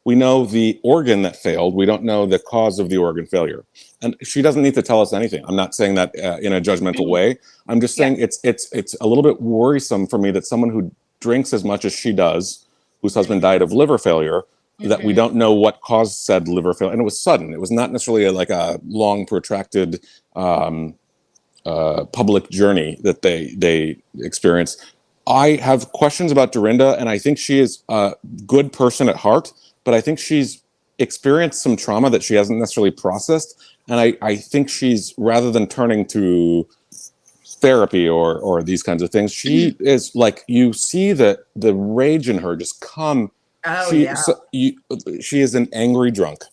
know the organ that failed. We don't know the cause of the organ failure. And she doesn't need to tell us anything. I'm not saying that in a judgmental way. I'm just saying it's a little bit worrisome for me that someone who drinks as much as she does, whose husband died of liver failure, that we don't know what caused said liver failure. And it was sudden. It was not necessarily like a long, protracted public journey that they experienced. I have questions about Dorinda, and I think she is a good person at heart, but I think she's experienced some trauma that she hasn't necessarily processed. And I think she's, rather than turning to therapy or these kinds of things, she is like, you see the rage in her just come. Oh, she is an angry drunk.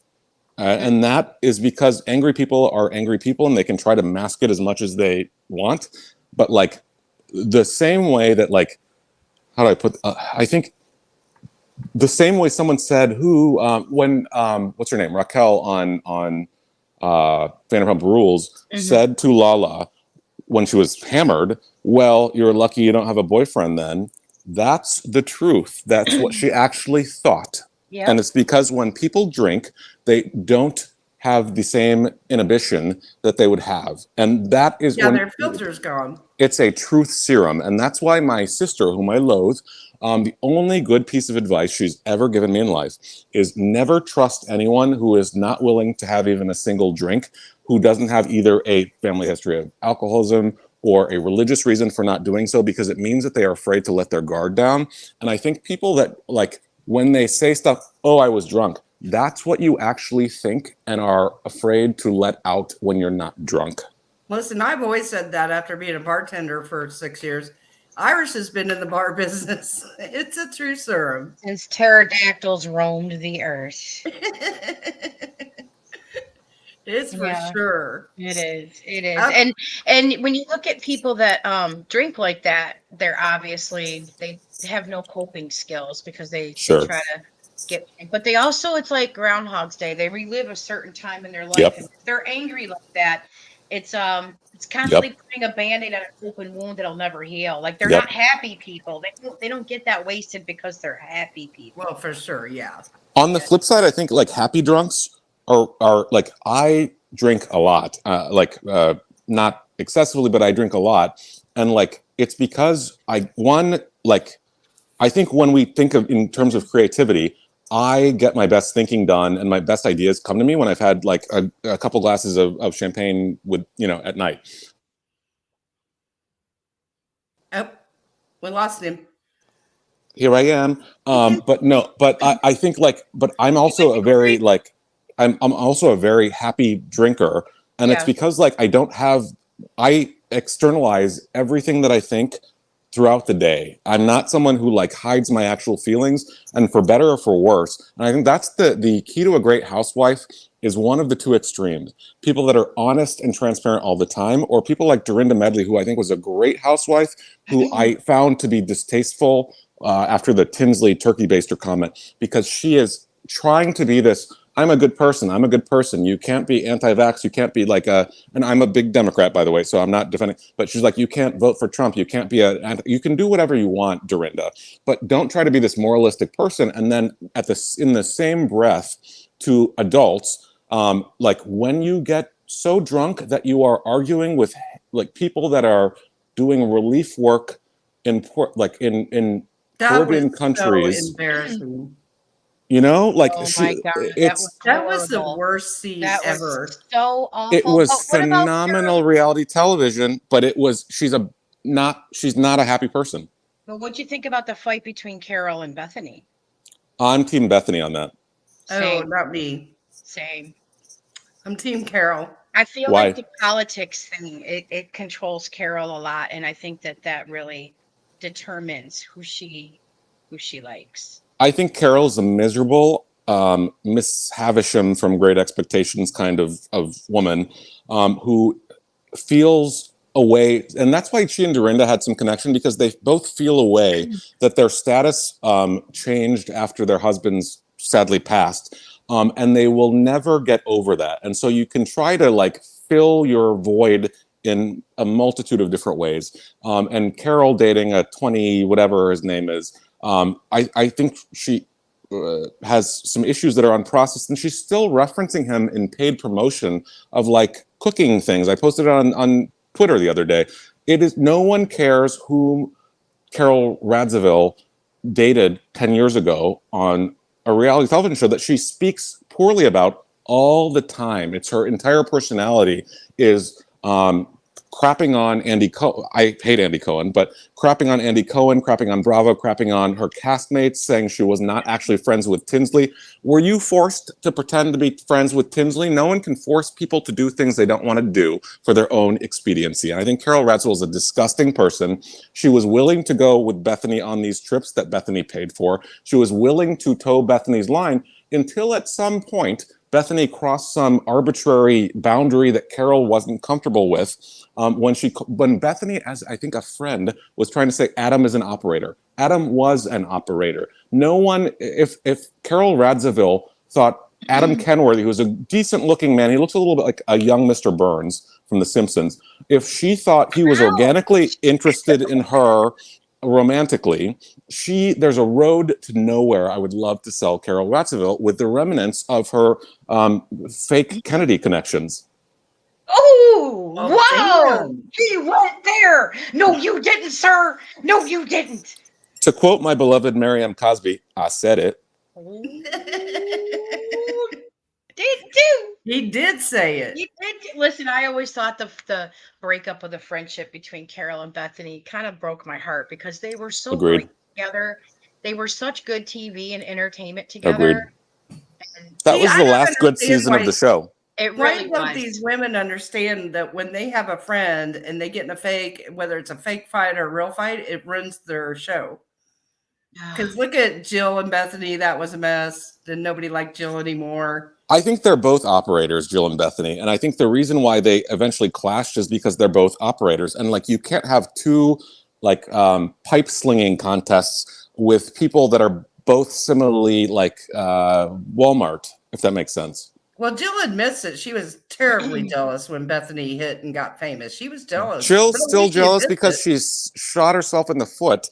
And that is because angry people are angry people, and they can try to mask it as much as they want. But like the same way that, like, how do I put, I think the same way someone said when what's her name? Raquel on Vanderpump Rules said to Lala when she was hammered, well, you're lucky you don't have a boyfriend then. That's the truth. That's what she actually thought. Yep. And it's because when people drink, they don't have the same inhibition that they would have. And that is when their filter's gone. It's a truth serum. And that's why my sister, whom I loathe, the only good piece of advice she's ever given me in life is never trust anyone who is not willing to have even a single drink, who doesn't have either a family history of alcoholism or a religious reason for not doing so, because it means that they are afraid to let their guard down. And I think people that, like, when they say stuff, oh, I was drunk, that's what you actually think and are afraid to let out when you're not drunk. Listen, I've always said that after being a bartender for 6 years. Irish has been in the bar business. It's a true serum. Since pterodactyls roamed the earth. It's for sure. It is. It is. And when you look at people that drink like that, they're obviously, they have no coping skills because they try to get, but they also, it's like Groundhog's Day. They relive a certain time in their life. Yep. And if they're angry like that, it's constantly putting a Band-Aid on an open wound that'll never heal. Like, they're not happy people. They don't get that wasted because they're happy people. Well, for sure, yeah. On the flip side, I think like happy drunks are like, I drink a lot, not excessively, but I drink a lot. And like, it's because I think when we think of in terms of creativity, I get my best thinking done and my best ideas come to me when I've had like a couple glasses of champagne with, at night. Oh, we lost him. Here I am. But I think but I'm also a very I'm also a very happy drinker. And it's because I externalize everything that I think throughout the day. I'm not someone who hides my actual feelings, and for better or for worse. And I think that's the key to a great housewife, is one of the two extremes. People that are honest and transparent all the time, or people like Dorinda Medley, who I think was a great housewife, who I found to be distasteful after the Tinsley turkey baster comment, because she is trying to be this, I'm a good person. I'm a good person. You can't be anti-vax. You can't be and I'm a big Democrat, by the way, so I'm not defending, but she's like, you can't vote for Trump. You can't be you can do whatever you want, Dorinda, but don't try to be this moralistic person. And then in the same breath to adults, when you get so drunk that you are arguing with people that are doing relief work in Caribbean countries. So embarrassing. Oh my God, that was the worst scene ever. So awful. It was phenomenal reality television, but she's not a happy person. But what'd you think about the fight between Carol and Bethany? I'm Team Bethany on that. Same. Oh, not me. Same. I'm Team Carol. I feel like the politics thing, it controls Carol a lot, and I think that really determines who she likes. I think Carol's a miserable Miss Havisham from Great Expectations kind of woman who feels a way, and that's why she and Dorinda had some connection, because they both feel a way that their status changed after their husbands sadly passed, and they will never get over that. And so you can try to fill your void in a multitude of different ways. And Carol dating a 20, whatever his name is, I think she has some issues that are unprocessed, and she's still referencing him in paid promotion of like cooking things. I posted it on Twitter the other day. It is, no one cares who Carol RHOBH dated 10 years ago on a reality television show that she speaks poorly about all the time. It's her entire personality is crapping on Andy Cohen. I hate Andy Cohen, but crapping on Andy Cohen, crapping on Bravo, crapping on her castmates, saying she was not actually friends with Tinsley. Were you forced to pretend to be friends with Tinsley? No one can force people to do things they don't want to do for their own expediency. And I think Carol RHOBH is a disgusting person. She was willing to go with Bethany on these trips that Bethany paid for. She was willing to toe Bethany's line until at some point Bethany crossed some arbitrary boundary that Carol wasn't comfortable with. When Bethany, as I think a friend, was trying to say Adam is an operator. Adam was an operator. No one, if Carol RHOBH thought Adam Kenworthy, who was a decent looking man, he looks a little bit like a young Mr. Burns from The Simpsons. If she thought he was organically interested in her romantically, there's a road to nowhere. I would love to sell Carol RHOBH with the remnants of her fake Kennedy connections. Oh, whoa! Damn. He went there. No, you didn't, sir. No, you didn't. To quote my beloved Miriam Cosby, I said it. Did do. He did say it. You did. Listen, I always thought the breakup of the friendship between Carol and Bethany kind of broke my heart because they were so Agreed. great together. They were such good TV and entertainment together. Agreed. And That See, was I the don't last good understand season of why- the show. it Why really don't was. these women understand that when they have a friend and they get in a fake, whether it's a fake fight or a real fight, it ruins their show? Because look at Jill and Bethany, that was a mess. Then nobody liked Jill anymore. I think they're both operators, Jill and Bethany. And I think the reason why they eventually clashed is because they're both operators. And like, you can't have two like pipe slinging contests with people that are both similarly like Walmart, if that makes sense. Well, Jill admits that she was terribly jealous when Bethany hit and got famous. She was jealous. Jill's But at still least she jealous admits because it. she's shot herself in the foot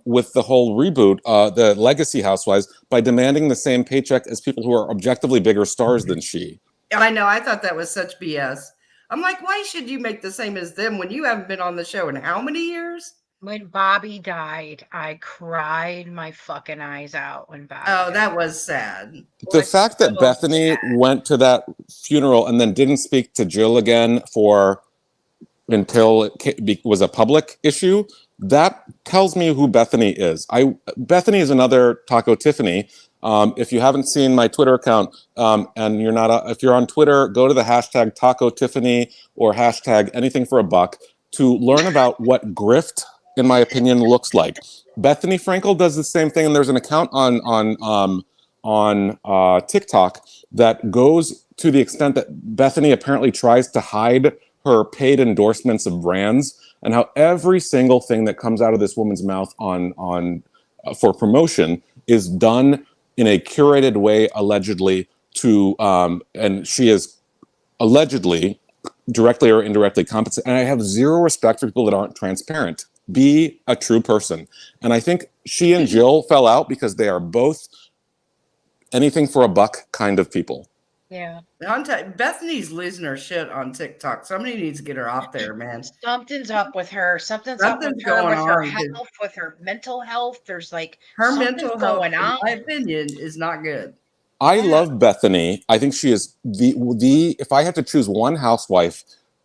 with the whole reboot, the Legacy Housewives, by demanding the same paycheck as people who are objectively bigger stars than she. I know. I thought that was such BS. I'm like, why should you make the same as them when you haven't been on the show in how many years? When Bobby died, I cried my fucking eyes out when Bobby Oh, died. that was sad. The fact that Bethany went to that funeral and then didn't speak to Jill again until it was a public issue, that tells me who Bethany is. Bethany is another Taco Tiffany. If you haven't seen my Twitter account and you're not, if you're on Twitter, go to the hashtag Taco Tiffany or hashtag anything for a buck to learn about what grift, in my opinion, looks like. Bethany Frankel does the same thing, and there's an account on TikTok that goes to the extent that Bethany apparently tries to hide her paid endorsements of brands, and how every single thing that comes out of this woman's mouth for promotion is done in a curated way, allegedly, and she is allegedly directly or indirectly compensated. And I have zero respect for people that aren't transparent. Be a true person. And I think she and Jill fell out because they are both anything for a buck kind of people. Yeah. Bethany's losing her shit on TikTok. Somebody needs to get her off there, man. Something's up with her. Something's up with Something's her, going with her on, 'cause health, with her mental health. There's like Her something's mental health, going in on. my opinion, is not good. I love Bethany. I think she is the if I had to choose one housewife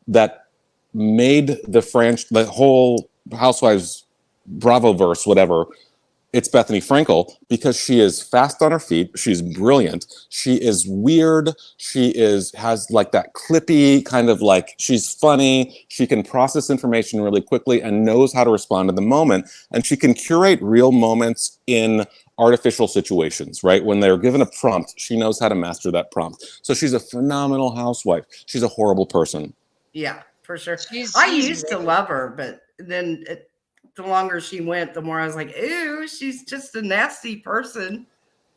that made the whole Housewives Bravo-verse, whatever, it's Bethany Frankel, because she is fast on her feet. She's brilliant. She is weird. She has like that clippy kind of like, she's funny. She can process information really quickly and knows how to respond to the moment. And she can curate real moments in artificial situations, right? When they're given a prompt, she knows how to master that prompt. So she's a phenomenal housewife. She's a horrible person. Yeah, for sure. She's I used to love her, but then the longer she went, the more I was like, ew, she's just a nasty person.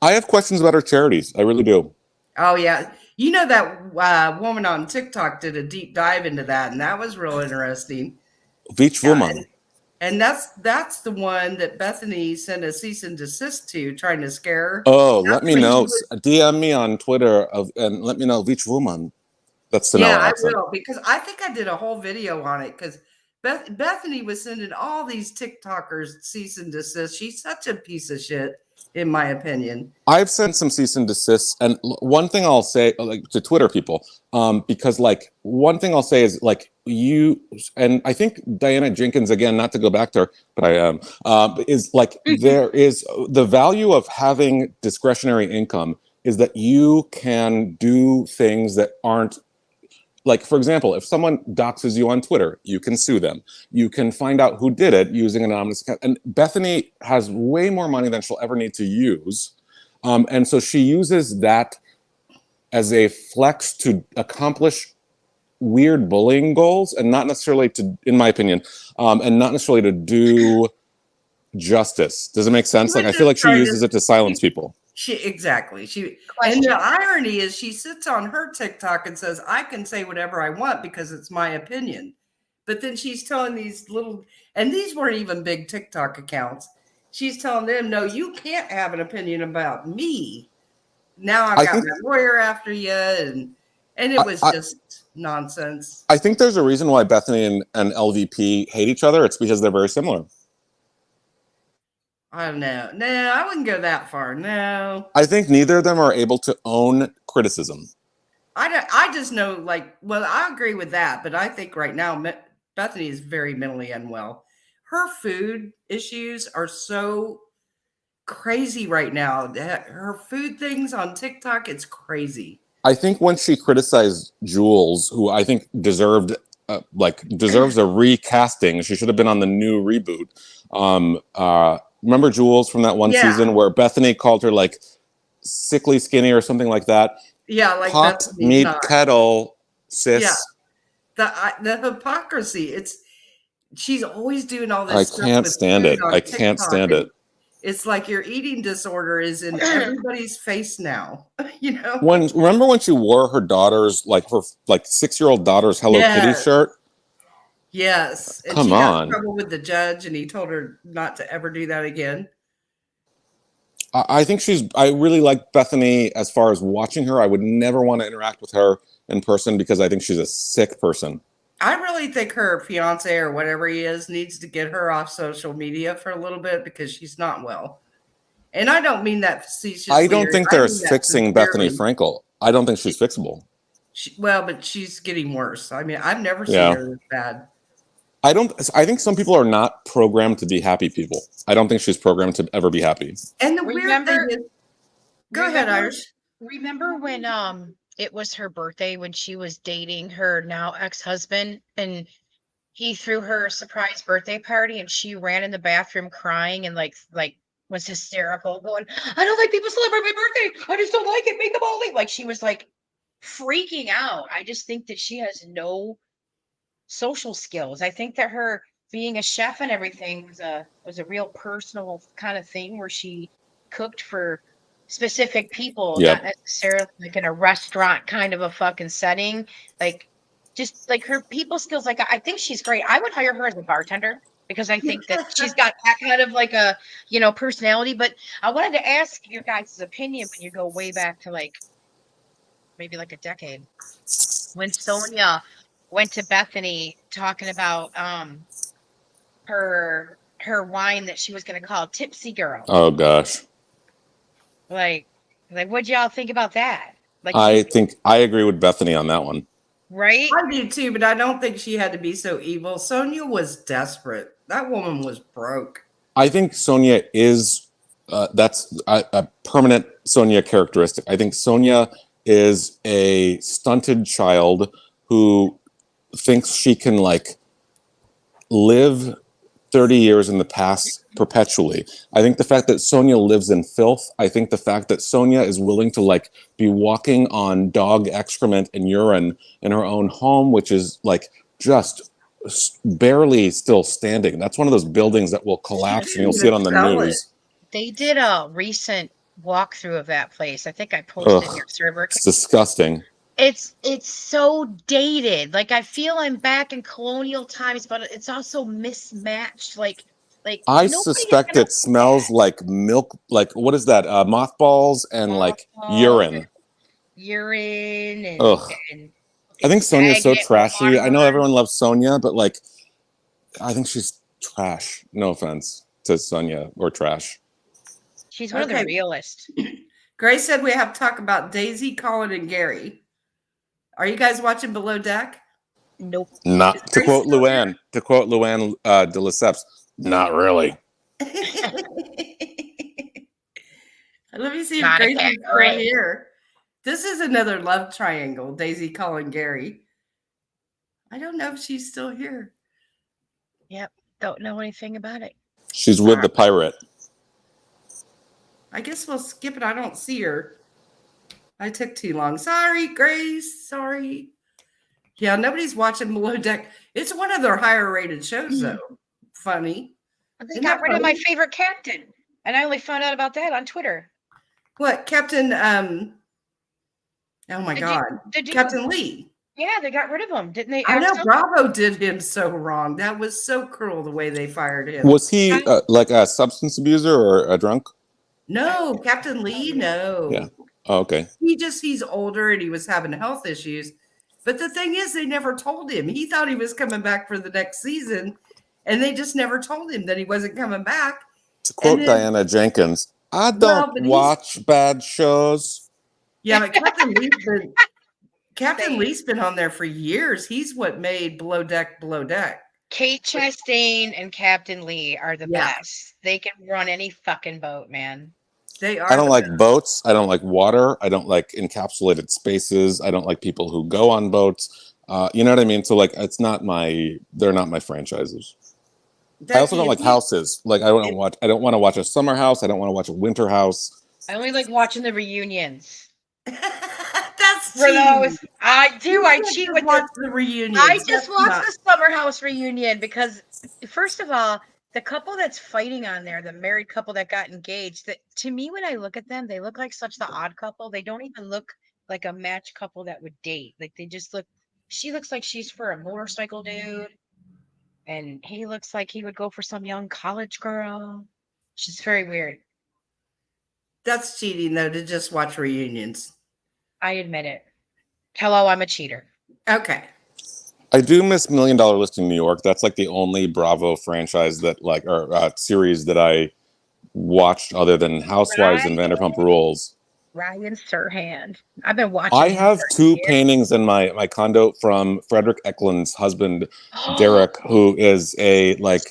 I have questions about her charities. I really do. Oh, yeah. You know that woman on TikTok did a deep dive into that, and that was real interesting. Which woman? And that's the one that Bethany sent a cease and desist to, trying to scare her. Oh, That's let me when she know. was- DM me on Twitter and let me know which woman. That's the yeah, I accent. will, because I think I did a whole video on it, because Bethany was sending all these TikTokers cease and desist. She's such a piece of shit, in my opinion. I've sent some cease and desists, and one thing I'll say, like, to Twitter people, because like one thing I'll say is like you, and I think Diana Jenkins, again, not to go back to her, but I am, is like there is the value of having discretionary income is that you can do things that aren't. Like, for example, if someone doxes you on Twitter, you can sue them. You can find out who did it using an anonymous account. And Bethany has way more money than she'll ever need to use. And so she uses that as a flex to accomplish weird bullying goals and not necessarily to, in my opinion, and not necessarily to do justice. Does it make sense? Like, I feel like she uses it to silence people. Exactly. And the irony is she sits on her TikTok and says, I can say whatever I want because it's my opinion. But then she's telling these little, and these weren't even big TikTok accounts. She's telling them, no, you can't have an opinion about me. Now I've got my lawyer after you. And it was just nonsense. I think there's a reason why Bethany and LVP hate each other. It's because they're very similar. I don't know. No, I wouldn't go that far. No. I think neither of them are able to own criticism. I just know, like, well, I agree with that, but I think right now Bethany is very mentally unwell. Her food issues are so crazy right now. Her food things on TikTok, it's crazy. I think when she criticized Jules, who I think deserves a recasting, she should have been on the new reboot. Remember Jules from that one season where Bethany called her like sickly skinny or something like that? Yeah, like pot, meat, kettle, sis. Yeah, the hypocrisy. She's always doing all this. I can't stand it. I can't stand it. It's like your eating disorder is in everybody's face now. You know. Remember when she wore her daughter's her 6-year-old daughter's Hello Kitty shirt? Yes. And Come she on. got in trouble with the judge, and he told her not to ever do that again. I think I really like Bethany as far as watching her. I would never want to interact with her in person because I think she's a sick person. I really think her fiance or whatever he is needs to get her off social media for a little bit because she's not well. And I don't mean that facetiously. I don't think they're fixing Bethany Frankel. I don't think she's fixable. But she's getting worse. I mean, I've never seen her this bad. I think some people are not programmed to be happy people. I don't think she's programmed to ever be happy. And the weird thing is, go ahead, Irish. Remember when it was her birthday when she was dating her now ex-husband and he threw her a surprise birthday party and she ran in the bathroom crying and like was hysterical, going, I don't like people celebrate my birthday. I just don't like it. Make them all leave. Like she was like freaking out. I just think that she has no social skills. I think that her being a chef and everything was a real personal kind of thing where she cooked for specific people, not necessarily like in a restaurant kind of a fucking setting. Like just like her people skills, like I think she's great. I would hire her as a bartender because I think that she's got that kind of like a, personality. But I wanted to ask your guys' opinion when you go way back to like maybe like a decade when Sonia went to Bethany talking about her wine that she was going to call Tipsy Girl. Oh gosh. Like what'd y'all think about that? Like, I think I agree with Bethany on that one. Right? I do too, but I don't think she had to be so evil. Sonia was desperate. That woman was broke. I think Sonia is that's a permanent Sonia characteristic. I think Sonia is a stunted child who thinks she can like live 30 years in the past perpetually. I think the fact that Sonia lives in filth, I think the fact that Sonia is willing to like be walking on dog excrement and urine in her own home, which is like just barely still standing. That's one of those buildings that will collapse and you'll see it on the news. They did a recent walkthrough of that place. I think I posted Ugh, in your server. it's disgusting. It's so dated. Like I feel I'm back in colonial times, but it's also mismatched. Like I nobody is suspect gonna it smells like milk. Like what is that? Mothballs and like urine. urine Ugh. and I think Sonia's so stagnant trashy. I know water. everyone loves Sonia, but like, I think she's trash. No offense to Sonia or trash. She's one of the Okay. realest. Grace said we have to talk about Daisy, Colin, and Gary. Are you guys watching Below Deck? Nope. Not Is to Grace quote still here? Luann. To quote Luann de Lesseps. Not really. Let me see if Not a Grace is still Gary. here. This is another love triangle. Daisy, Colin, Gary. I don't know if she's still here. Yep. Don't know anything about it. She's with the pirate. I guess we'll skip it. I don't see her. I took too long. Sorry, Grace. Sorry. Yeah, nobody's watching Below Deck. It's one of their higher rated shows, though. Funny. They Isn't got that rid of my funny? favorite captain, and I only found out about that on Twitter. What, Captain? Oh my The God, dude- Captain Lee. Yeah, they got rid of him, didn't they? I know Axel? Bravo did him so wrong. That was so cruel the way they fired him. Was he like a substance abuser or a drunk? No, Captain Lee, no. Yeah. Oh, okay. He's older and he was having health issues. But the thing is, they never told him. He thought he was coming back for the next season, and they just never told him that he wasn't coming back. To quote then- Diana Jenkins, I don't Well, but he's- watch bad shows. Yeah, but Captain Lee's been on there for years. He's what made Below Deck. Kate Chastain and Captain Lee are the Yeah. best. They can run any fucking boat, man. They are. I don't the like best. boats. I don't like water. I don't like encapsulated spaces. I don't like people who go on boats. You know what I mean? So like, they're not my franchises. I also don't like houses. Like I don't want to watch a summer house. I don't want to watch a winter house. I only like watching the reunions. That's For those, cheating. I do. I can't cheat just with watch the. the reunion. I just watched the summer house reunion because, first of all, the couple that's fighting on there, the married couple that got engaged, that to me, when I look at them, they look like such the odd couple. They don't even look like a match couple that would date. Like they just look. She looks like she's for a motorcycle dude, and he looks like he would go for some young college girl. She's very weird. That's cheating, though, to just watch reunions. I admit it. Hello, I'm a cheater. Okay. I do miss $1 Million Listing New York. That's like the only Bravo franchise that or series that I watched other than Housewives and Vanderpump Rules. Ryan Serhant. I've been watching. I him have for 2 years. paintings in my condo from Frederick Eklund's husband, Derek, who is a white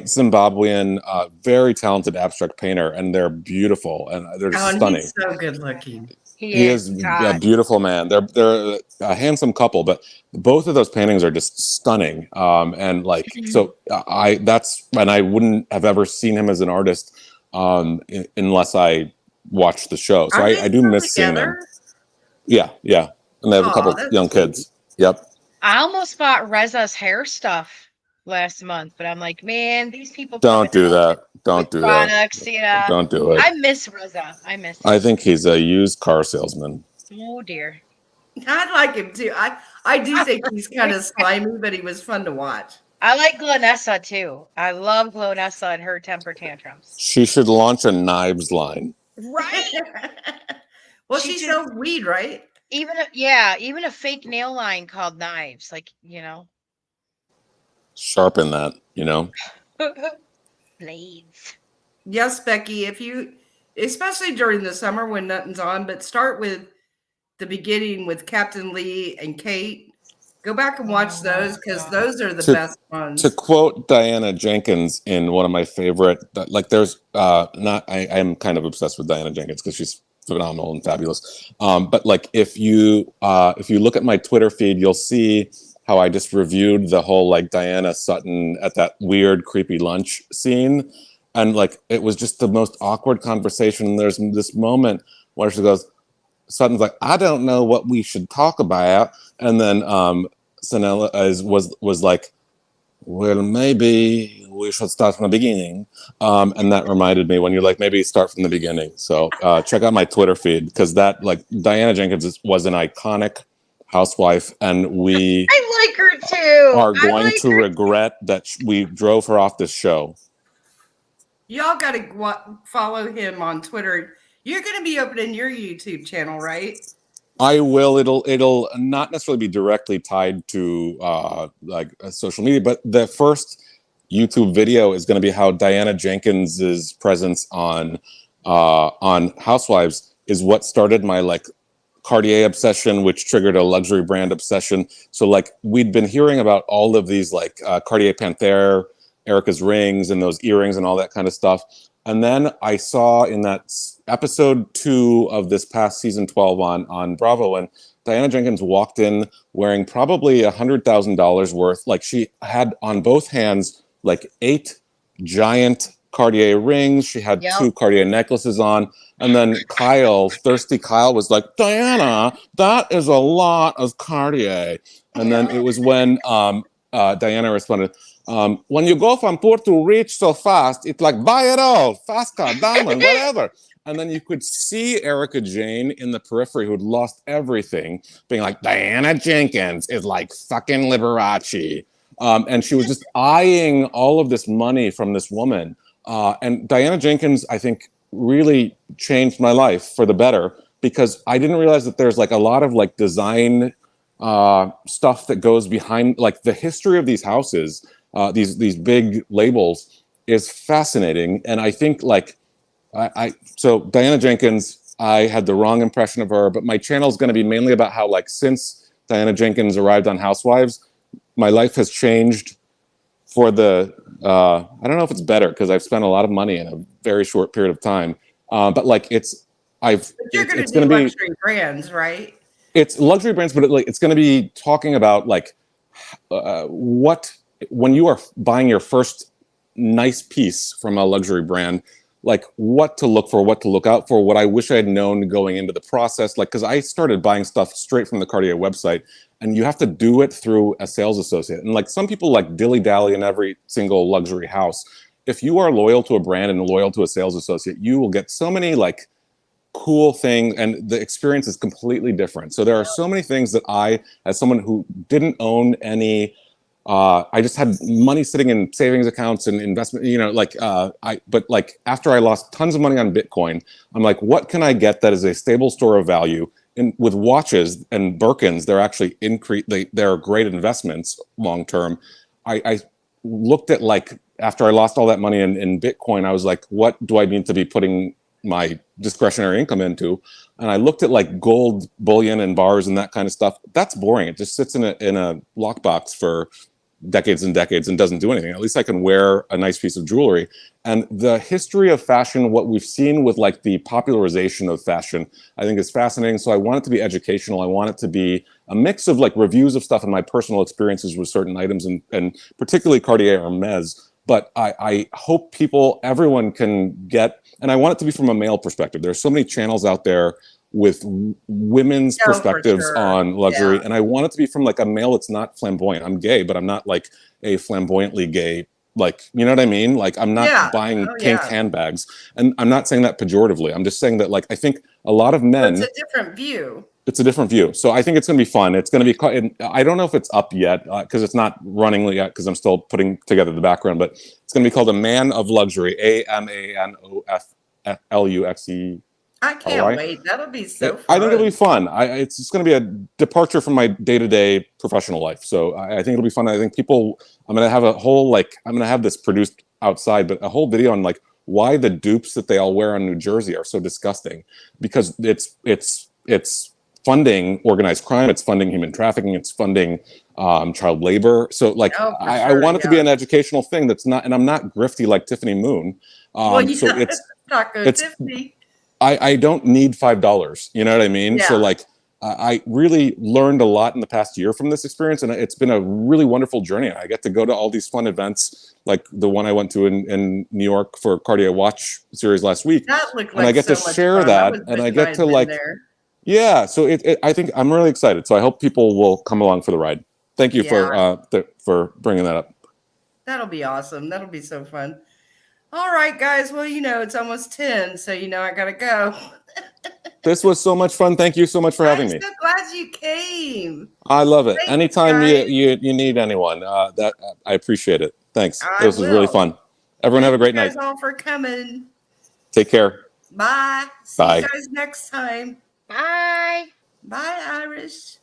Zimbabwean, very talented abstract painter, and they're beautiful and they're And stunning. he's so good looking. He is a beautiful man. They're a handsome couple, but both of those paintings are just stunning. And like, so I wouldn't have ever seen him as an artist unless I watched the show. So I do miss seeing them. Yeah. And they have a couple young kids. Yep. I almost bought Reza's hair stuff last month, but I'm like, man, these people Don't do that. Don't do that. products, yeah. Don't do it. I miss Reza. I miss him. I think he's a used car salesman. Oh dear. I like him too. I do think he's kind of slimy, but he was fun to watch. I like Glenessa too. I love Glenessa and her temper tantrums. She should launch a knives line. Right? Well, she sells weed, right? Even a fake nail line called Knives, like, Sharpen that, blades. Yes, Becky. Especially during the summer when nothing's on, but start with the beginning with Captain Lee and Kate. Go back and watch those because those are the best ones. To quote Diana Jenkins in one of my favorite, I am kind of obsessed with Diana Jenkins because she's phenomenal and fabulous. But like if you look at my Twitter feed, you'll see how I just reviewed the whole like Diana Sutton at that weird creepy lunch scene, and like it was just the most awkward conversation. There's this moment where she goes, Sutton's like, I don't know what we should talk about, and then Sanella was like, well, maybe we should start from the beginning. And that reminded me when you're like, maybe start from the beginning. So check out my Twitter feed, because that, like, Diana Jenkins was an iconic housewife, and we I like her too. are going to regret that we drove her off this show. Y'all got to follow him on Twitter. You're going to be opening your YouTube channel, right? I will. It'll not necessarily be directly tied to social media, but the first YouTube video is going to be how Diana Jenkins's presence on Housewives is what started my like Cartier obsession, which triggered a luxury brand obsession. So like we'd been hearing about all of these like Cartier Panthère, Erica's rings and those earrings and all that kind of stuff. And then I saw in that episode 2 of this past season 12 on Bravo, and Diana Jenkins walked in wearing probably $100,000 worth. Like she had on both hands like 8 giant Cartier rings. She had 2 Cartier necklaces on. And then Kyle, thirsty Kyle, was like, Diana, that is a lot of Cartier. And then it was when Diana responded, when you go from poor to rich so fast, it's like, buy it all, fast car, diamond, whatever. And then you could see Erica Jane in the periphery, who'd lost everything, being like, Diana Jenkins is like fucking Liberace. And she was just eyeing all of this money from this woman. And Diana Jenkins, I think, really changed my life for the better, because I didn't realize that there's like a lot of like design stuff that goes behind, like the history of these houses, these big labels is fascinating. And I think like, so Diana Jenkins, I had the wrong impression of her, but my channel is going to be mainly about how like since Diana Jenkins arrived on Housewives, my life has changed for the, I don't know if it's better because I've spent a lot of money in a very short period of time. But like But you're going to do luxury brands, right? It's luxury brands, but it's going to be talking about like when you are buying your first nice piece from a luxury brand, like what to look for, what to look out for, what I wish I had known going into the process. Like, because I started buying stuff straight from the Cartier website, and you have to do it through a sales associate. And like some people like dilly-dally in every single luxury house. If you are loyal to a brand and loyal to a sales associate, you will get so many like cool things, and the experience is completely different. So there are so many things that I, as someone who didn't own any, I just had money sitting in savings accounts and investment, but like after I lost tons of money on Bitcoin, I'm like, what can I get that is a stable store of value? And with watches and Birkins, they're actually they're great investments long-term. I looked at like, after I lost all that money in Bitcoin, I was like, what do I need to be putting my discretionary income into? And I looked at like gold bullion and bars and that kind of stuff. That's boring. It just sits in a lockbox for decades and decades and doesn't do anything. At least I can wear a nice piece of jewelry. And the history of fashion, what we've seen with like the popularization of fashion, I think is fascinating. So I want it to be educational. I want it to be a mix of like reviews of stuff and my personal experiences with certain items, and particularly Cartier Hermes. But I hope everyone can get, and I want it to be from a male perspective. There's so many channels out there with women's perspectives on luxury. And I want it to be from like a male that's not flamboyant. I'm gay, but I'm not like a flamboyantly gay, like, you know what I mean? Like I'm not buying pink handbags. And I'm not saying that pejoratively. I'm just saying that like, I think a lot of men. It's a different view. It's a different view. So I think it's going to be fun. It's going to be, I don't know if it's up yet because it's not running yet because I'm still putting together the background, but it's going to be called A Man of Luxury, AMANOFLUXE. I can't wait. That'll be so fun. I think it'll be fun. It's just going to be a departure from my day-to-day professional life. So I think it'll be fun. I think I'm going to have a whole, I'm going to have this produced outside, but a whole video on like why the dupes that they all wear on New Jersey are so disgusting, because it's funding organized crime, it's funding human trafficking, it's funding child labor. So like I want it to be an educational thing that's not, and I'm not grifty like Tiffany Moon. So it's Tiffany. I don't need $5. You know what I mean? Yeah. So like I really learned a lot in the past year from this experience, and it's been a really wonderful journey. I get to go to all these fun events, like the one I went to in New York for Cartier watch series last week. That looked like and I get to share that, and I get to like there. Yeah, so I think I'm really excited. So I hope people will come along for the ride. Thank you for bringing that up. That'll be awesome. That'll be so fun. All right, guys. Well, it's almost 10, so I gotta go. This was so much fun. Thank you so much for having me. I'm so glad you came. I love it. Thanks, Anytime guys. you need anyone, that I appreciate it. Thanks. I This was really will. fun. Everyone have a great Thank you night. guys all for coming. Take care. Bye. See Bye. you guys next time. Bye. Bye, Irish.